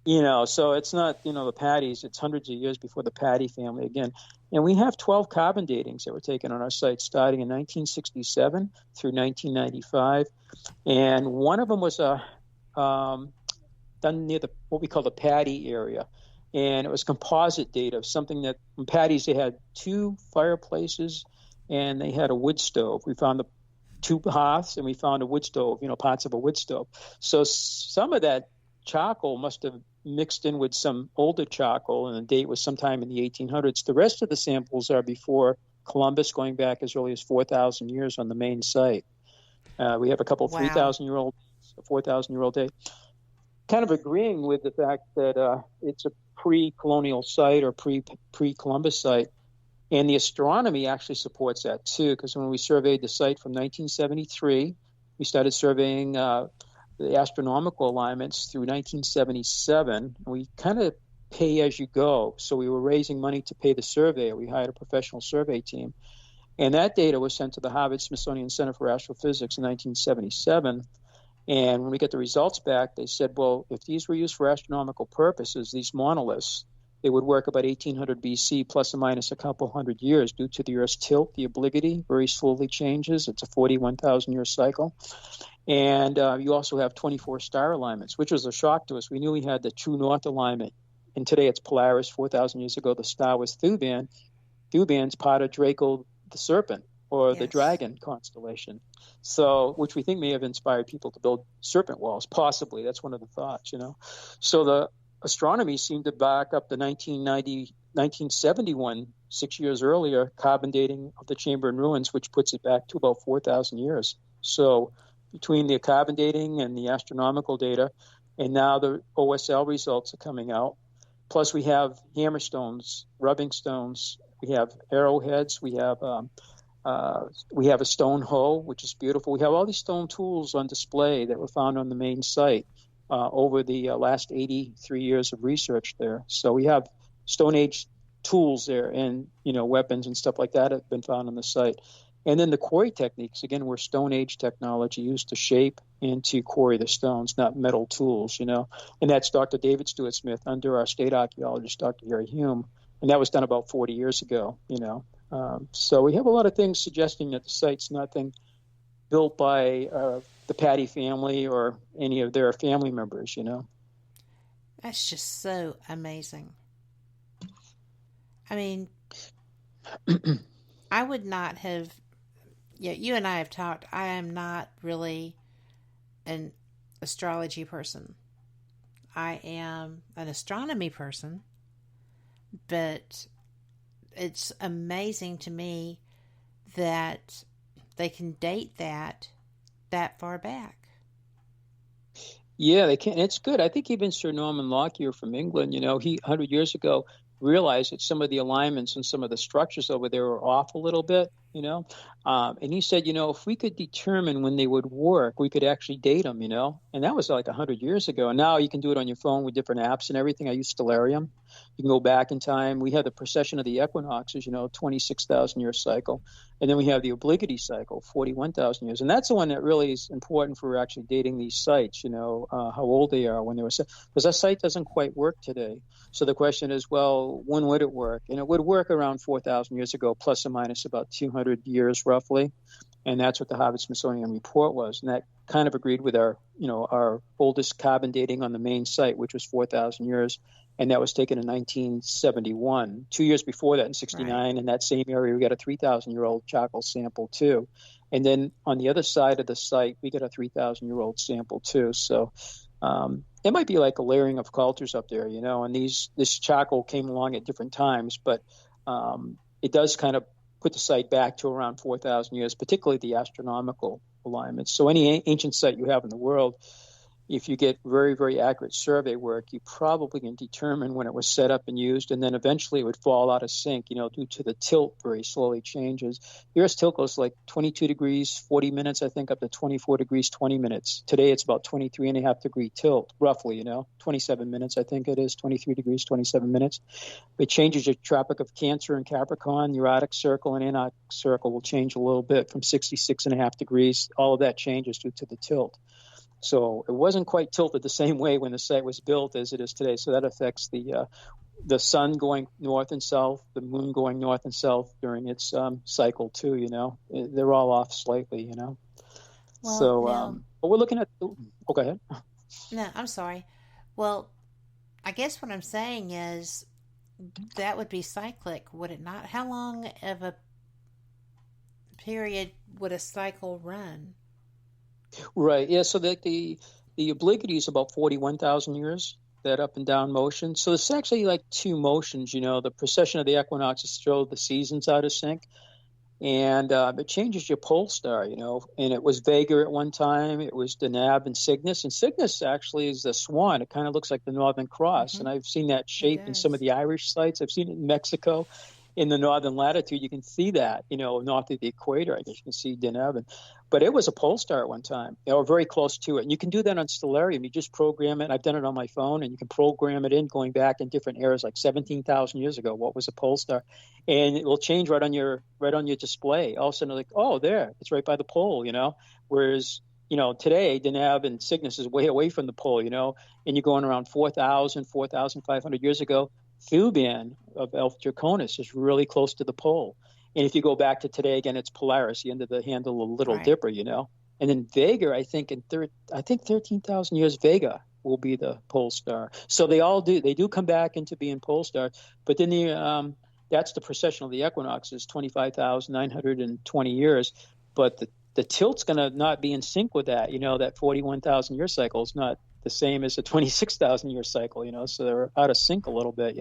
so it's not, the Patties, it's hundreds of years before the Patty family again. And we have 12 carbon datings that were taken on our site starting in 1967 through 1995. And one of them was done near what we call the Patty area. And it was composite data of something that, in Patties, they had 2 fireplaces and they had a wood stove. We found the 2 hearths and we found a wood stove, parts of a wood stove. So some of that charcoal must have mixed in with some older charcoal, and the date was sometime in the 1800s. The rest of the samples are before Columbus, going back as early as 4,000 years on the main site. We have a couple 3,000-year-old, 4,000-year-old date. Kind of agreeing with the fact that it's a pre-colonial site or pre-Columbus site. And the astronomy actually supports that too, because when we surveyed the site from 1973, we started surveying the astronomical alignments through 1977. We kind of pay as you go. So we were raising money to pay the surveyor. We hired a professional survey team. And that data was sent to the Harvard-Smithsonian Center for Astrophysics in 1977. And when we get the results back, they said, well, if these were used for astronomical purposes, these monoliths, they would work about 1800 BC plus or minus a couple hundred years due to the Earth's tilt. The obliquity very slowly changes. It's a 41,000-year cycle. And you also have 24 star alignments, which was a shock to us. We knew we had the true north alignment. And today it's Polaris. 4,000 years ago, the star was Thuban. Thuban's part of Draco the Serpent, or the Dragon constellation. So, which we think may have inspired people to build serpent walls, possibly. That's one of the thoughts, So the astronomy seemed to back up the 1971, 6 years earlier, carbon dating of the chamber and ruins, which puts it back to about 4,000 years. So between the carbon dating and the astronomical data, and now the OSL results are coming out, plus we have hammerstones, rubbing stones, we have arrowheads, we have a stone hoe, which is beautiful. We have all these stone tools on display that were found on the main site over the last 83 years of research there. So we have Stone Age tools there, and weapons and stuff like that have been found on the site. And then the quarry techniques, again, were Stone Age technology used to shape and to quarry the stones, not metal tools, And that's Dr. David Stewart Smith under our state archaeologist, Dr. Gary Hume. And that was done about 40 years ago, So we have a lot of things suggesting that the site's nothing built by the Patty family or any of their family members, That's just so amazing. I mean, I would not have, you and I have talked, I am not really an astrology person. I am an astronomy person, but it's amazing to me that they can date that far back. Yeah, they can. It's good. I think even Sir Norman Lockyer from England, he 100 years ago realized that some of the alignments and some of the structures over there were off a little bit, and he said, if we could determine when they would work, we could actually date them, and that was like 100 years ago. And now you can do it on your phone with different apps and everything. I use Stellarium. You can go back in time. We have the precession of the equinoxes, 26,000-year cycle. And then we have the obliquity cycle, 41,000 years. And that's the one that really is important for actually dating these sites, how old they are when they were set. Because that site doesn't quite work today. So the question is, well, when would it work? And it would work around 4,000 years ago, plus or minus about 200 years roughly. And that's what the Harvard-Smithsonian report was. And that kind of agreed with our oldest carbon dating on the main site, which was 4,000 years. And that was taken in 1971. 2 years before that, in 69, right. In that same area, we got a 3,000-year-old charcoal sample, too. And then on the other side of the site, we got a 3,000-year-old sample, too. So it might be like a layering of cultures up there, and this charcoal came along at different times. But it does kind of put the site back to around 4,000 years, particularly the astronomical alignments. So any ancient site you have in the world, if you get very, very accurate survey work, you probably can determine when it was set up and used, and then eventually it would fall out of sync, due to the tilt very slowly changes. Here's tilt goes like 22 degrees, 40 minutes, I think, up to 24 degrees, 20 minutes. Today it's about 23.5 degree tilt, roughly, 27 minutes, I think it is, 23 degrees, 27 minutes. It changes your Tropic of Cancer and Capricorn, your Arctic Circle and Antarctic Circle will change a little bit from 66.5 degrees. All of that changes due to the tilt. So it wasn't quite tilted the same way when the site was built as it is today. So that affects the sun going north and south, the moon going north and south during its cycle too. They're all off slightly. Well, so but we're looking at. Oh, go ahead. No, I'm sorry. Well, I guess what I'm saying is that would be cyclic, would it not? How long of a period would a cycle run? Right. Yeah. So that the obliquity is about 41,000 years, that up and down motion. So it's actually like two motions, the precession of the equinoxes throw the seasons out of sync, and it changes your pole star, and it was Vega at one time. It was Deneb and Cygnus. And Cygnus actually is the swan. It kind of looks like the Northern Cross. Mm-hmm. And I've seen that shape in some of the Irish sites. I've seen it in Mexico. In the northern latitude, you can see that, north of the equator, I guess you can see Deneb. But it was a pole star at one time, or very close to it. And you can do that on Stellarium. You just program it. I've done it on my phone, and you can program it in going back in different eras, like 17,000 years ago. What was a pole star? And it will change right on your display. All of a sudden, like, oh, there, it's right by the pole, Whereas, today, Deneb and Cygnus is way away from the pole, and you're going around 4,000, 4,500 years ago. Thuban of Alpha Draconis is really close to the pole. And if you go back to today, again, it's Polaris, the end of the handle of Little Dipper, And then Vega, I think 13,000 years, Vega will be the pole star. So they do come back into being pole stars. But then that's the precession of the equinoxes, 25,920 years. But the tilt's going to not be in sync with that. That 41,000 year cycle is not the same as a 26,000 year cycle, so they're out of sync a little bit,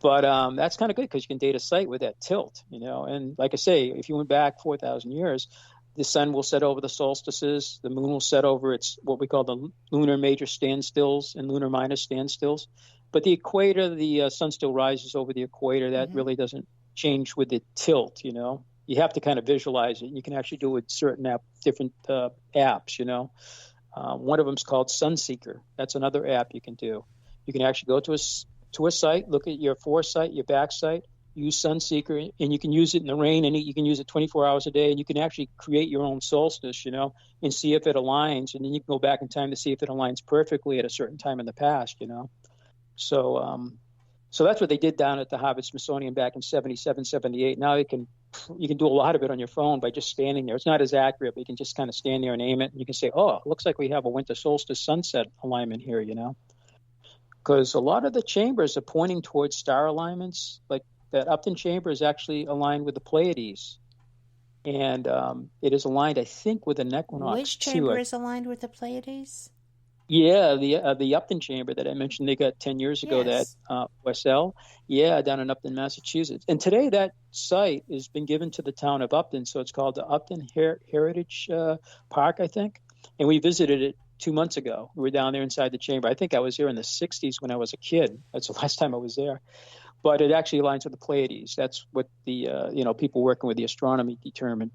But that's kind of good because you can date a site with that tilt, And like I say, if you went back 4,000 years, the sun will set over the solstices, the moon will set over its what we call the lunar major standstills and lunar minor standstills. But the equator, the sun still rises over the equator. That really doesn't change with the tilt, You have to kind of visualize it. And you can actually do it with certain different apps, One of them is called Sunseeker. That's another app you can do. You can actually go to a site, look at your foresight, your back site, use Sunseeker, and you can use it in the rain, and you can use it 24 hours a day, and you can actually create your own solstice, and see if it aligns, and then you can go back in time to see if it aligns perfectly at a certain time in the past, So that's what they did down at the Harvard-Smithsonian back in 77, 78. Now you can do a lot of it on your phone by just standing there. It's not as accurate, but you can just kind of stand there and aim it. And you can say, oh, it looks like we have a winter solstice sunset alignment here, Because a lot of the chambers are pointing towards star alignments. Like that Upton chamber is actually aligned with the Pleiades. And it is aligned, I think, with an equinox. Which chamber is aligned with the Pleiades? Yeah, the Upton chamber that I mentioned they got 10 years ago, yes. That Westell, down in Upton, Massachusetts. And today that site has been given to the town of Upton, so it's called the Upton Heritage Park, I think. And we visited it 2 months ago. We were down there inside the chamber. I think I was here in the 60s when I was a kid. That's the last time I was there. But it actually aligns with the Pleiades. That's what the people working with the astronomy determined,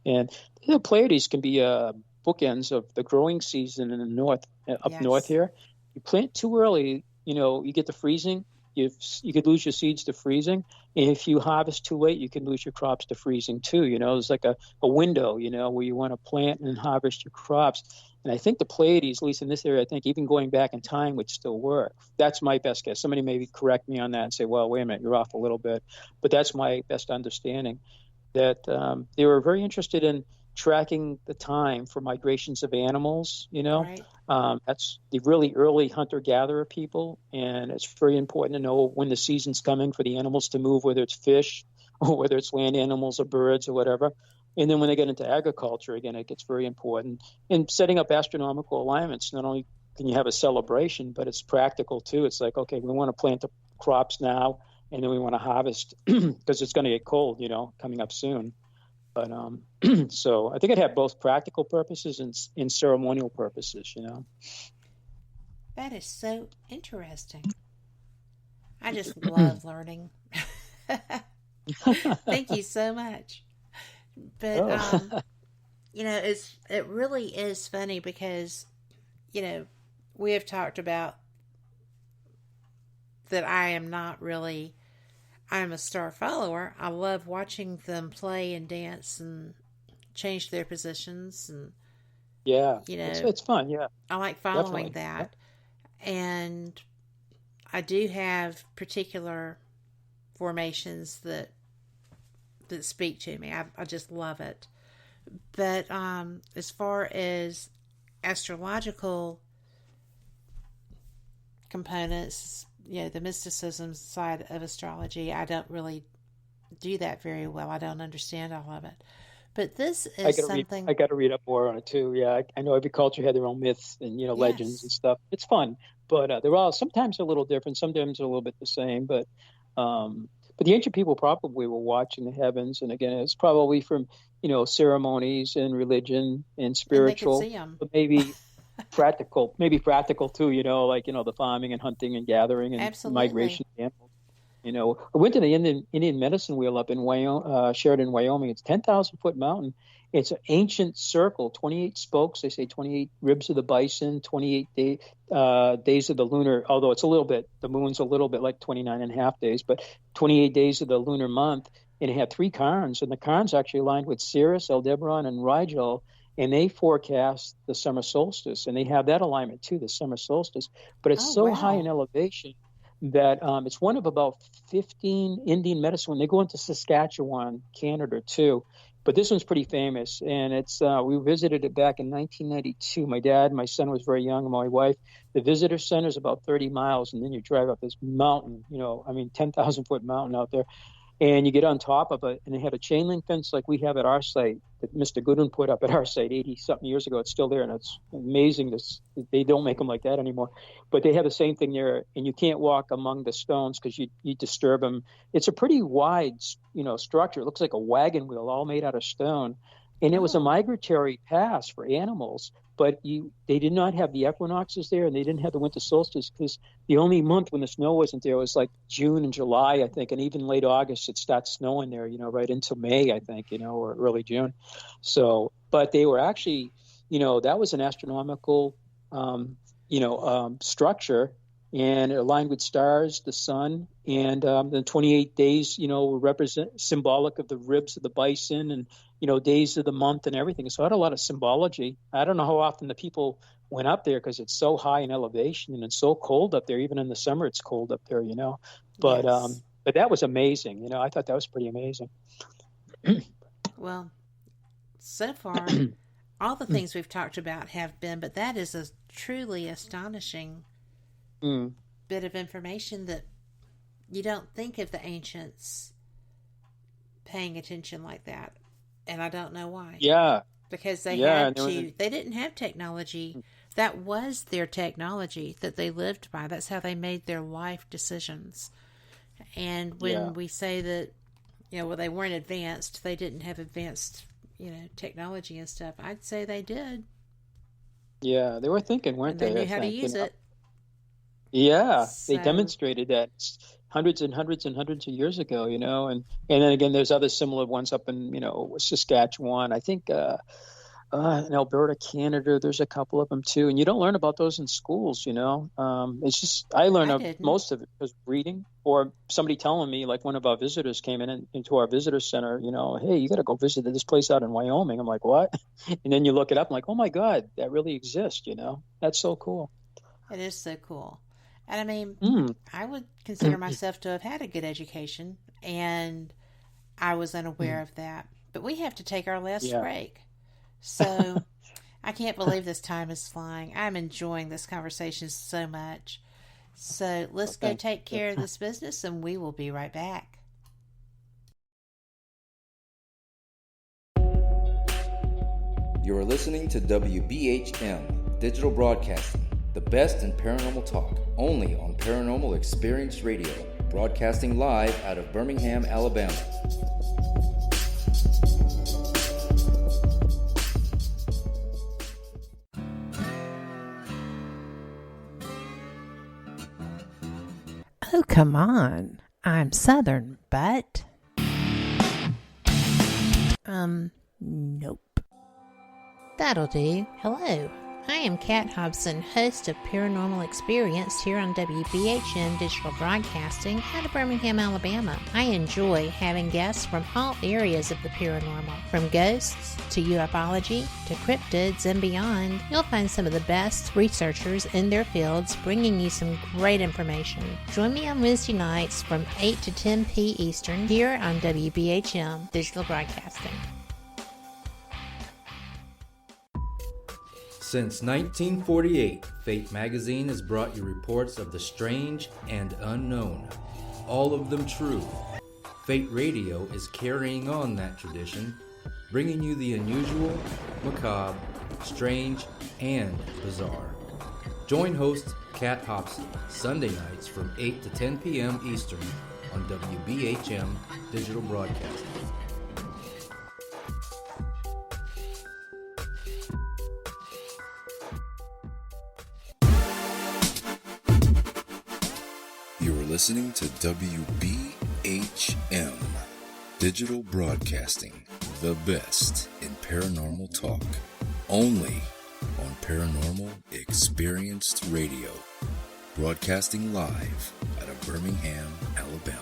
And the Pleiades can be bookends of the growing season in the north, north here. You plant too early, you get the freezing. You could lose your seeds to freezing. And if you harvest too late, you can lose your crops to freezing too. There's like a window, where you want to plant and harvest your crops. And I think the Pleiades, at least in this area, I think even going back in time would still work. That's my best guess. Somebody maybe correct me on that and say, well, wait a minute, you're off a little bit. But that's my best understanding, that they were very interested in tracking the time for migrations of animals, Right. That's the really early hunter-gatherer people, and it's very important to know when the season's coming for the animals to move, whether it's fish or whether it's land animals or birds or whatever. And then when they get into agriculture, again, it gets very important. In setting up astronomical alignments, not only can you have a celebration, but it's practical too. It's like, okay, we want to plant the crops now, and then we want to harvest because it's going to get cold, coming up soon. But so I think it had both practical purposes and ceremonial purposes, That is so interesting. I just love learning. Thank you so much. But it really is funny because we have talked about that I'm a star follower. I love watching them play and dance and change their positions, and it's fun. Yeah, I like following that. And I do have particular formations that speak to me. I just love it. But as far as astrological components, the mysticism side of astrology, I don't really do that very well. I don't understand all of it. But this is something... I got to read up more on it too. Yeah, I know every culture had their own myths and, legends and stuff. It's fun, but they're all sometimes a little different. Sometimes a little bit the same, but the ancient people probably were watching the heavens. And again, it's probably from, ceremonies and religion and spiritual, and they could see 'em. But maybe practical too, like, the farming and hunting and gathering and Absolutely. Migration of animals. I went to the Indian medicine wheel up in Sheridan, Wyoming. It's 10,000-foot mountain. It's an ancient circle, 28 spokes. They say 28 ribs of the bison, 28 days of the lunar, although it's the moon's a little bit like 29 and a half days, but 28 days of the lunar month. And it had 3 cairns, and the cairns actually aligned with Sirius, Aldebaran, and Rigel, and they forecast the summer solstice. And they have that alignment too, the summer solstice. But it's high in elevation that it's one of about 15 Indian medicine. When they go into Saskatchewan, Canada too. But this one's pretty famous, and it's we visited it back in 1992. My dad, my son was very young, and my wife. The visitor center is about 30 miles, and then you drive up this mountain, 10,000-foot mountain out there, and you get on top of it, and they have a chain link fence like we have at our site that Mr. Goodwin put up at our site 80-something years ago. It's still there, and it's amazing. They don't make them like that anymore. But they have the same thing there, and you can't walk among the stones because you disturb them. It's a pretty wide, structure. It looks like a wagon wheel, all made out of stone. And it was a migratory pass for animals, but they did not have the equinoxes there, and they didn't have the winter solstice because the only month when the snow wasn't there was like June and July, I think, and even late August it starts snowing there, right into May, I think, or early June. So, but they were actually, that was an astronomical, structure, and it aligned with stars, the sun, and the 28 days, represent symbolic of the ribs of the bison and, days of the month and everything. So it had a lot of symbology. I don't know how often the people went up there because it's so high in elevation and it's so cold up there. Even in the summer, it's cold up there, But but that was amazing. I thought that was pretty amazing. Well, so far, all the things we've talked about have been, but that is a truly astonishing bit of information that you don't think of the ancients paying attention like that. And I don't know why. Yeah. Because they had to. They didn't have technology. That was their technology that they lived by. That's how they made their life decisions. And when we say that, they weren't advanced, they didn't have advanced, technology and stuff, I'd say they did. Yeah, they were thinking, weren't they? They knew how to use it. Yeah, they demonstrated that hundreds and hundreds and hundreds of years ago, and then again, there's other similar ones up in, Saskatchewan. I think in Alberta, Canada, there's a couple of them too. And you don't learn about those in schools, It's just, I learned most of it was reading or somebody telling me, like one of our visitors came into our visitor center, hey, you got to go visit this place out in Wyoming. I'm like, what? And then you look it up, I'm like, oh my God, that really exists, That's so cool. It is so cool. And I mean, I would consider myself to have had a good education, and I was unaware of that. But we have to take our last break. So I can't believe this time is flying. I'm enjoying this conversation so much. So let's go take care of this business, and we will be right back. You are listening to WBHM Digital Broadcasting, the best in paranormal talk, only on Paranormal Experience Radio, broadcasting live out of Birmingham, Alabama. Oh, come on. I'm Southern, but... Nope. That'll do. Hello. I am Kat Hobson, host of Paranormal Experience here on WBHM Digital Broadcasting out of Birmingham, Alabama. I enjoy having guests from all areas of the paranormal, from ghosts to ufology to cryptids and beyond. You'll find some of the best researchers in their fields bringing you some great information. Join me on Wednesday nights from 8 to 10 p. Eastern here on WBHM Digital Broadcasting. Since 1948, Fate magazine has brought you reports of the strange and unknown, all of them true. Fate Radio is carrying on that tradition, bringing you the unusual, macabre, strange, and bizarre. Join host Kat Hobson Sunday nights from 8 to 10 p.m. Eastern on WBHM Digital Broadcasting. Listening to WBHM Digital Broadcasting, the best in paranormal talk, only on Paranormal Experienced Radio, broadcasting live out of Birmingham, Alabama.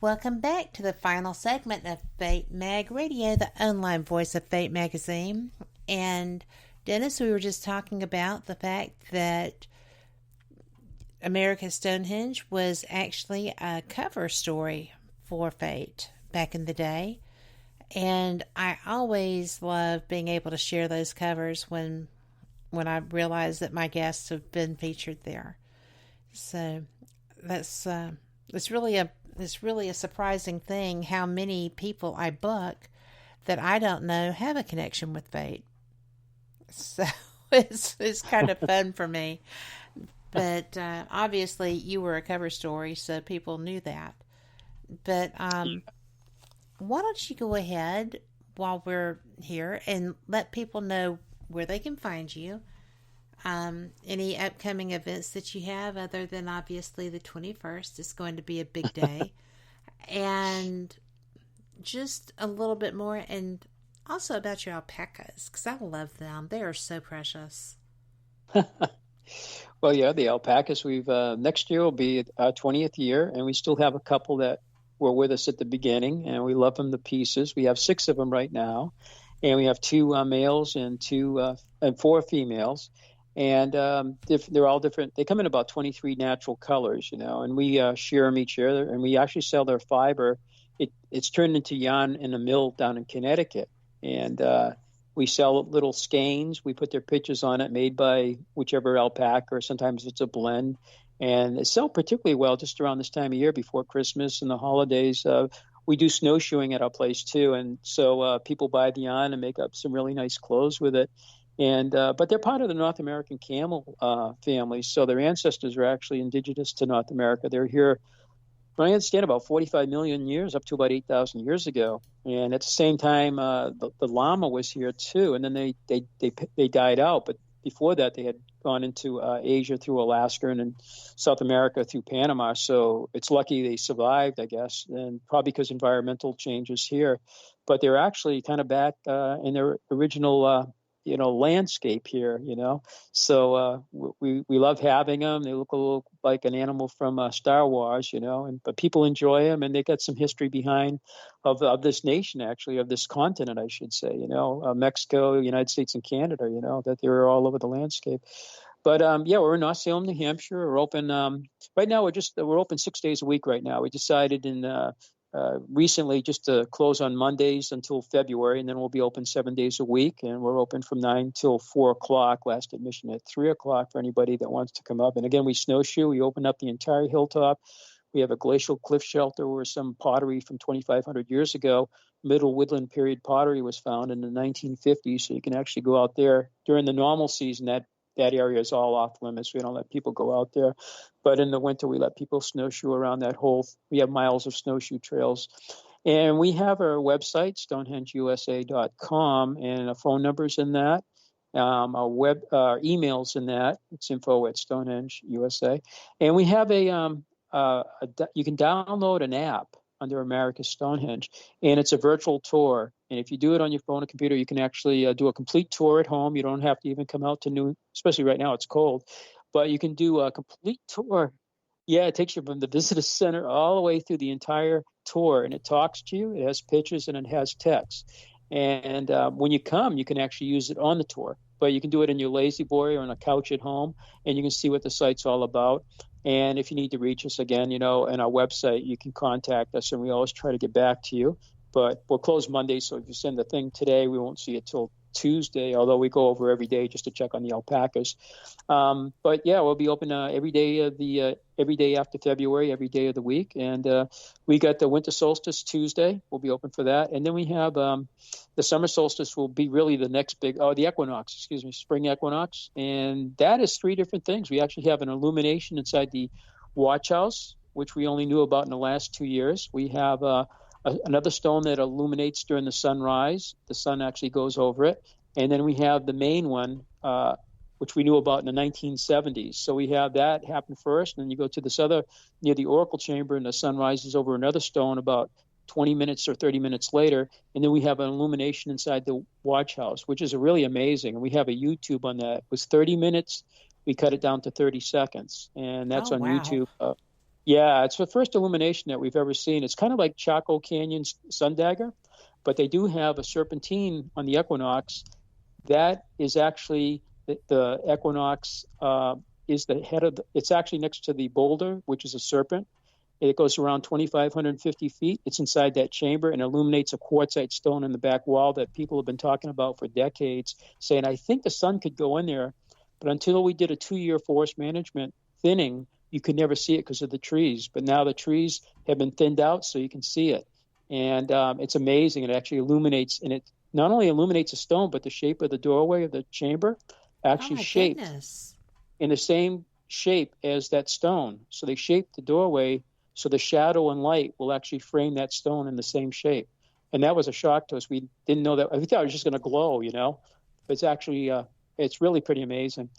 Welcome back to the final segment of Fate Mag Radio, the online voice of Fate Magazine. And Dennis, we were just talking about the fact that America's Stonehenge was actually a cover story for Fate back in the day. And I always love being able to share those covers when I realize that my guests have been featured there. So that's it's really a surprising thing how many people I book that I don't know have a connection with Fate. So it's kind of fun for me. But obviously you were a cover story, so people knew that. But why don't you go ahead while we're here and let people know where they can find you. Any upcoming events that you have other than obviously the 21st is going to be a big day. And just a little bit more, and also about your alpacas, because I love them. They are so precious. Well, yeah, the alpacas, we've next year will be our 20th year, and we still have a couple that were with us at the beginning, and we love them to pieces. We have 6 of them right now, and we have 2 males and 4 females. And they're all different. They come in about 23 natural colors, and we shear them each year, and we actually sell their fiber. It's turned into yarn in a mill down in Connecticut. And we sell little skeins. We put their pictures on it, made by whichever alpaca, or sometimes it's a blend. And they sell particularly well just around this time of year before Christmas and the holidays. We do snowshoeing at our place, too. And so people buy the yarn and make up some really nice clothes with it. And but they're part of the North American camel family, so their ancestors are actually indigenous to North America. They're here, I understand, about 45 million years, up to about 8,000 years ago. And at the same time, the llama was here too, and then they died out. But before that, they had gone into Asia through Alaska and in South America through Panama. So it's lucky they survived, I guess, and probably because environmental changes here. But they're actually kind of back in their original landscape here, So we love having them. They look a little like an animal from Star Wars, but people enjoy them, and they got some history behind of this nation, actually, of this continent, I should say, Mexico, United States, and Canada, that they're all over the landscape. But we're in North Salem, New Hampshire. We're open right now. We're open 6 days a week right now. We decided recently just to close on Mondays until February, and then we'll be open 7 days a week, and we're open from 9 till 4 o'clock, last admission at 3 o'clock for anybody that wants to come up. And again, we snowshoe. We open up the entire hilltop. We have a glacial cliff shelter where some pottery from 2,500 years ago, Middle Woodland period pottery, was found in the 1950s, so you can actually go out there during the normal season. That area is all off limits. We don't let people go out there. But in the winter, we let people snowshoe around that whole. We have miles of snowshoe trails. And we have our website, stonehengeusa.com, and a phone number's in that. Our email's in that. It's info@Stonehenge USA. And we have you can download an app under America's Stonehenge, and it's a virtual tour. And if you do it on your phone or computer, you can actually do a complete tour at home. You don't have to even come out to especially right now, it's cold. But you can do a complete tour. Yeah, it takes you from the visitor center all the way through the entire tour, and it talks to you. It has pictures and it has text. And when you come, you can actually use it on the tour. But you can do it in your lazy boy or on a couch at home, and you can see what the site's all about. And if you need to reach us again, in our website, you can contact us, and we always try to get back to you. But we'll close Monday, so if you send the thing today, we won't see it till Tuesday, although we go over every day just to check on the alpacas. But yeah, we'll be open every day after February, every day of the week. And we got the Winter Solstice Tuesday. We'll be open for that. And then we have the Summer Solstice will be really the next the equinox, spring equinox. And that is 3 different things. We actually have an illumination inside the watch house, which we only knew about in the last 2 years. We have another stone that illuminates during the sunrise. The sun actually goes over it. And then we have the main one, which we knew about in the 1970s. So we have that happen first, and then you go to this other near the Oracle Chamber, and the sun rises over another stone about 20 minutes or 30 minutes later. And then we have an illumination inside the watch house, which is really amazing. And we have a YouTube on that. It was 30 minutes. We cut it down to 30 seconds, and that's on YouTube. Yeah, it's the first illumination that we've ever seen. It's kind of like Chaco Canyon's sun dagger, but they do have a serpentine on the equinox. That is actually the equinox is the head of it's actually next to the boulder, which is a serpent. It goes around 2,550 feet. It's inside that chamber and illuminates a quartzite stone in the back wall that people have been talking about for decades, saying, I think the sun could go in there. But until we did a 2-year forest management thinning, you could never see it because of the trees. But now the trees have been thinned out, so you can see it. And it's amazing. It actually illuminates, and it not only illuminates a stone, but the shape of the doorway of the chamber actually shaped in the same shape as that stone. So they shaped the doorway so the shadow and light will actually frame that stone in the same shape. And that was a shock to us. We didn't know that. I thought it was just going to glow, But it's actually, it's really pretty amazing.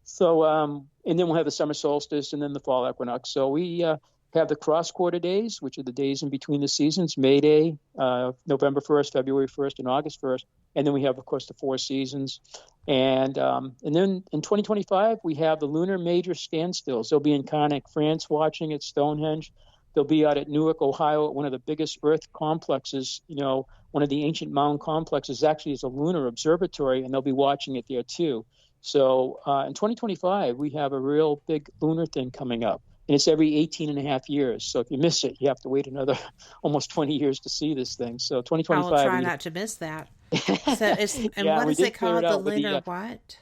So, and then we'll have the summer solstice and then the fall equinox. So we have the cross quarter days, which are the days in between the seasons, May Day, November 1st, February 1st, and August 1st. And then we have, of course, the 4 seasons. And then in 2025, we have the lunar major standstills. They'll be in Carnac, France, watching at Stonehenge. They'll be out at Newark, Ohio, at one of the biggest Earth complexes, one of the ancient mound complexes actually is a lunar observatory, and they'll be watching it there too. So in 2025, we have a real big lunar thing coming up, and it's every 18 and a half years. So if you miss it, you have to wait another almost 20 years to see this thing. So 2025. I will try not to miss that. So what is it called? The lunar what?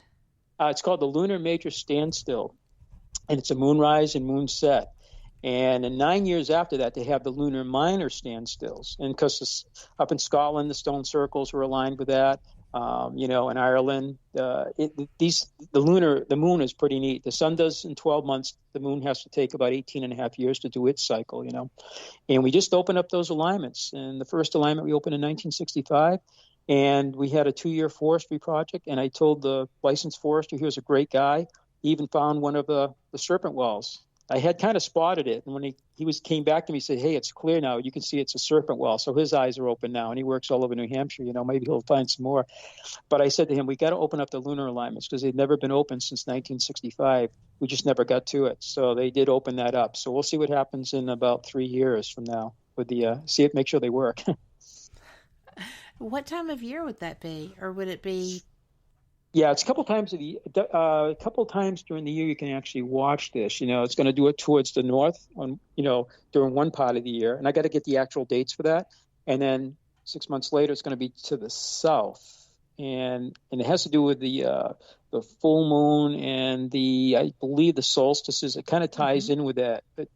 It's called the Lunar Major Standstill, and it's a moonrise and moonset. And in 9 years after that, they have the lunar minor standstills. And because up in Scotland, the stone circles were aligned with that. In Ireland, the moon is pretty neat. The sun does in 12 months. The moon has to take about 18 and a half years to do its cycle, And we just opened up those alignments. And the first alignment we opened in 1965. And we had a 2-year forestry project. And I told the licensed forester, he was a great guy. He even found one of the serpent wells. I had kind of spotted it, and when he came back to me, he said, hey, it's clear now. You can see it's a serpent well. So his eyes are open now, and he works all over New Hampshire. Maybe he'll find some more. But I said to him, we got to open up the lunar alignments because they've never been open since 1965. We just never got to it. So they did open that up. So we'll see what happens in about 3 years from now with make sure they work. What time of year would that be? Or would it be... Yeah, it's a couple times during the year you can actually watch this. It's going to do it towards the north during one part of the year, and I got to get the actual dates for that. And then 6 months later, it's going to be to the south, and it has to do with the full moon and I believe the solstices. It kind of ties in with that, but.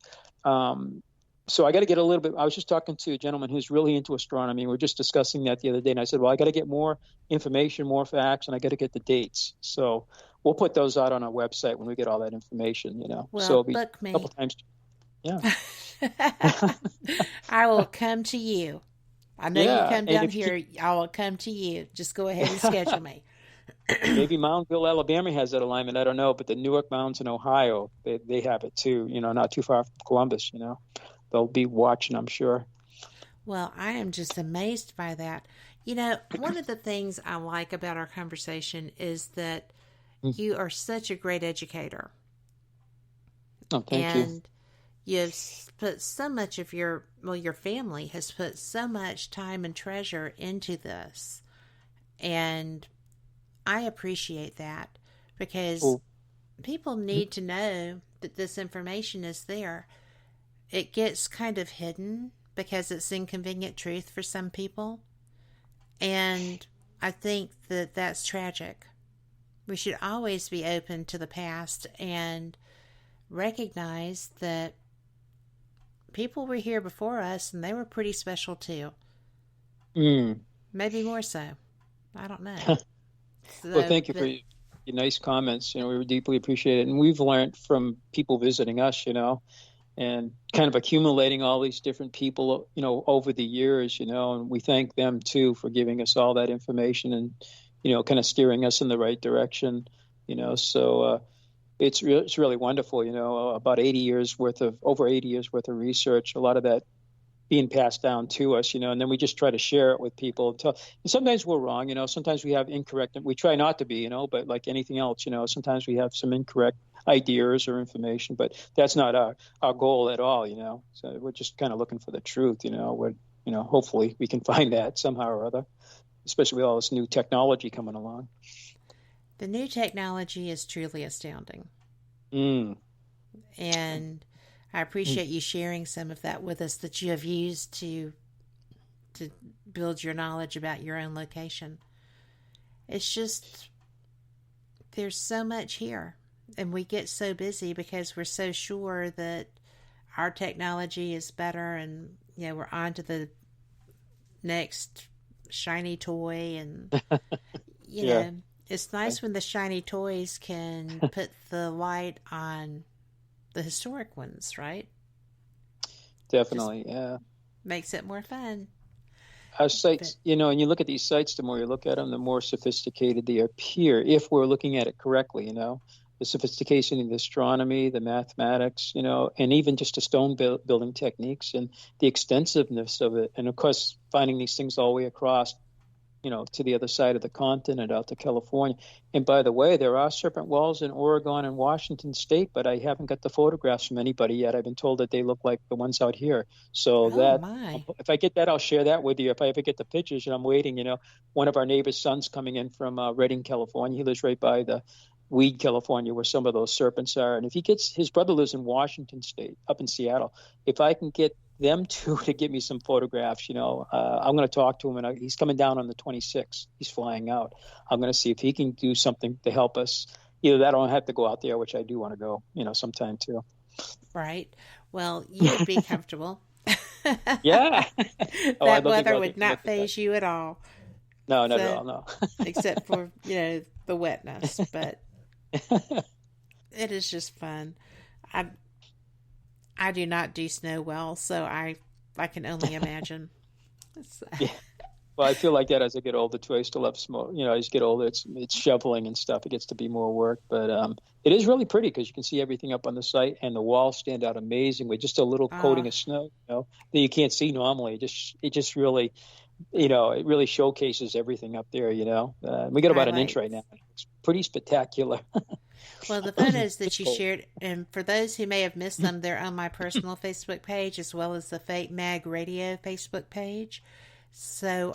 So I got to get a little bit. I was just talking to a gentleman who's really into astronomy. We were just discussing that the other day, and I said, well, I got to get more information, more facts, and I got to get the dates. So we'll put those out on our website when we get all that information, Well, so it'll be book me. A couple times. Yeah. I will come to you. I know you come down here. I'll come to you. Just go ahead and schedule me. Maybe Moundville, Alabama has that alignment. I don't know, but the Newark Mountains in Ohio, they have it too. Not too far from Columbus. They'll be watching, I'm sure. Well, I am just amazed by that. One of the things I like about our conversation is that you are such a great educator. Oh, thank you. And you've put so much of your family has put so much time and treasure into this. And I appreciate that because people need to know that this information is there. It gets kind of hidden because it's inconvenient truth for some people. And I think that that's tragic. We should always be open to the past and recognize that people were here before us and they were pretty special too. Maybe more so. I don't know. Well, thank you for your nice comments. We deeply appreciate it. And we've learned from people visiting us, and kind of accumulating all these different people, over the years, and we thank them too for giving us all that information and, kind of steering us in the right direction, so it's really wonderful, about over 80 years worth of research, a lot of that being passed down to us, and then we just try to share it with people. And sometimes we're wrong, sometimes we have incorrect, we try not to be, but like anything else, sometimes we have some incorrect ideas or information, but that's not our goal at all, so we're just kind of looking for the truth, hopefully we can find that somehow or other, especially with all this new technology coming along. The new technology is truly astounding. And I appreciate you sharing some of that with us that you have used to build your knowledge about your own location. It's just, there's so much here. And we get so busy because we're so sure that our technology is better and, we're on to the next shiny toy. And, you know, it's nice when the shiny toys can put the light on the historic ones, right? Definitely, yeah. Makes it more fun. Our sites, and you look at these sites, the more you look at them, the more sophisticated they appear, if we're looking at it correctly, the sophistication in the astronomy, the mathematics, and even just the stone building techniques and the extensiveness of it. And of course, finding these things all the way across, to the other side of the continent, out to California. And by the way, there are serpent wells in Oregon and Washington State, but I haven't got the photographs from anybody yet. I've been told that they look like the ones out here. So if I get that, I'll share that with you. If I ever get the pictures, and I'm waiting, one of our neighbor's sons coming in from Redding, California. He lives right by the Weed, California, where some of those serpents are. And if his brother lives in Washington State, up in Seattle. If I can get them two to give me some photographs, I'm going to talk to him, and he's coming down on the 26th. He's flying out. I'm going to see if he can do something to help us. Either that or I have to go out there, which I do want to go, sometime too. Right. Well, you would be comfortable. Yeah. That weather would not faze you at all. No, not at all, no. Except for, the wetness, but it is just fun. I do not do snow well, so I can only imagine. Yeah. Well, I feel like that as I get older too. I still have smoke. As you get older, it's shoveling and stuff. It gets to be more work, but it is really pretty because you can see everything up on the site, and the walls stand out amazing with just a little coating of snow, that you can't see normally. It just really, it really showcases everything up there. We got about an inch right now. It's pretty spectacular. Well, the photos that you shared, and for those who may have missed them, they're on my personal Facebook page as well as the Fate Mag Radio Facebook page. So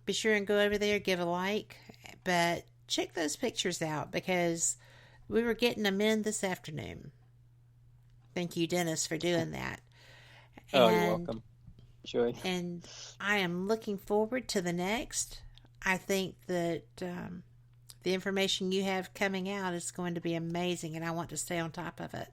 be sure and go over there, give a like, but check those pictures out because we were getting them in this afternoon. Thank you, Dennis, for doing that. You're welcome. Sure. And I am looking forward to the next. I think that the information you have coming out is going to be amazing, and I want to stay on top of it.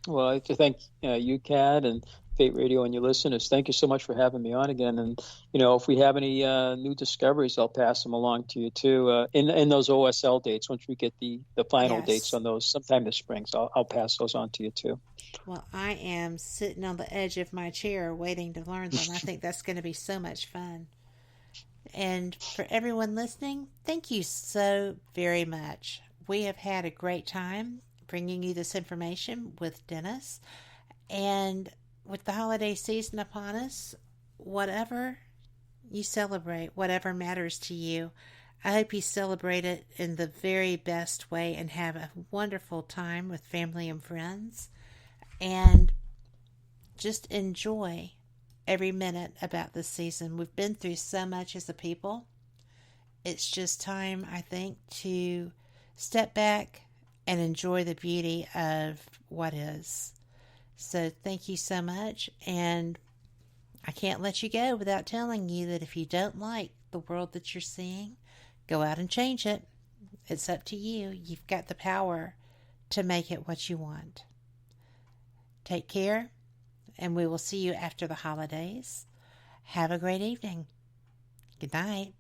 Well, I have to thank you, Kat, and Fate Radio and your listeners. Thank you so much for having me on again. And, if we have any new discoveries, I'll pass them along to you too. In those OSL dates, once we get the final dates on those sometime this spring, so I'll pass those on to you too. Well, I am sitting on the edge of my chair waiting to learn them. I think that's going to be so much fun. And for everyone listening, thank you so very much. We have had a great time bringing you this information with Dennis. And with the holiday season upon us, whatever you celebrate, whatever matters to you, I hope you celebrate it in the very best way and have a wonderful time with family and friends. And just enjoy every minute about this season. We've been through so much as a people. It's just time, I think, to step back and enjoy the beauty of what is. So thank you so much, and I can't let you go without telling you that if you don't like the world that you're seeing, go out and change it. It's up to you. You've got the power to make it what you want. Take care, and we will see you after the holidays. Have a great evening. Good night.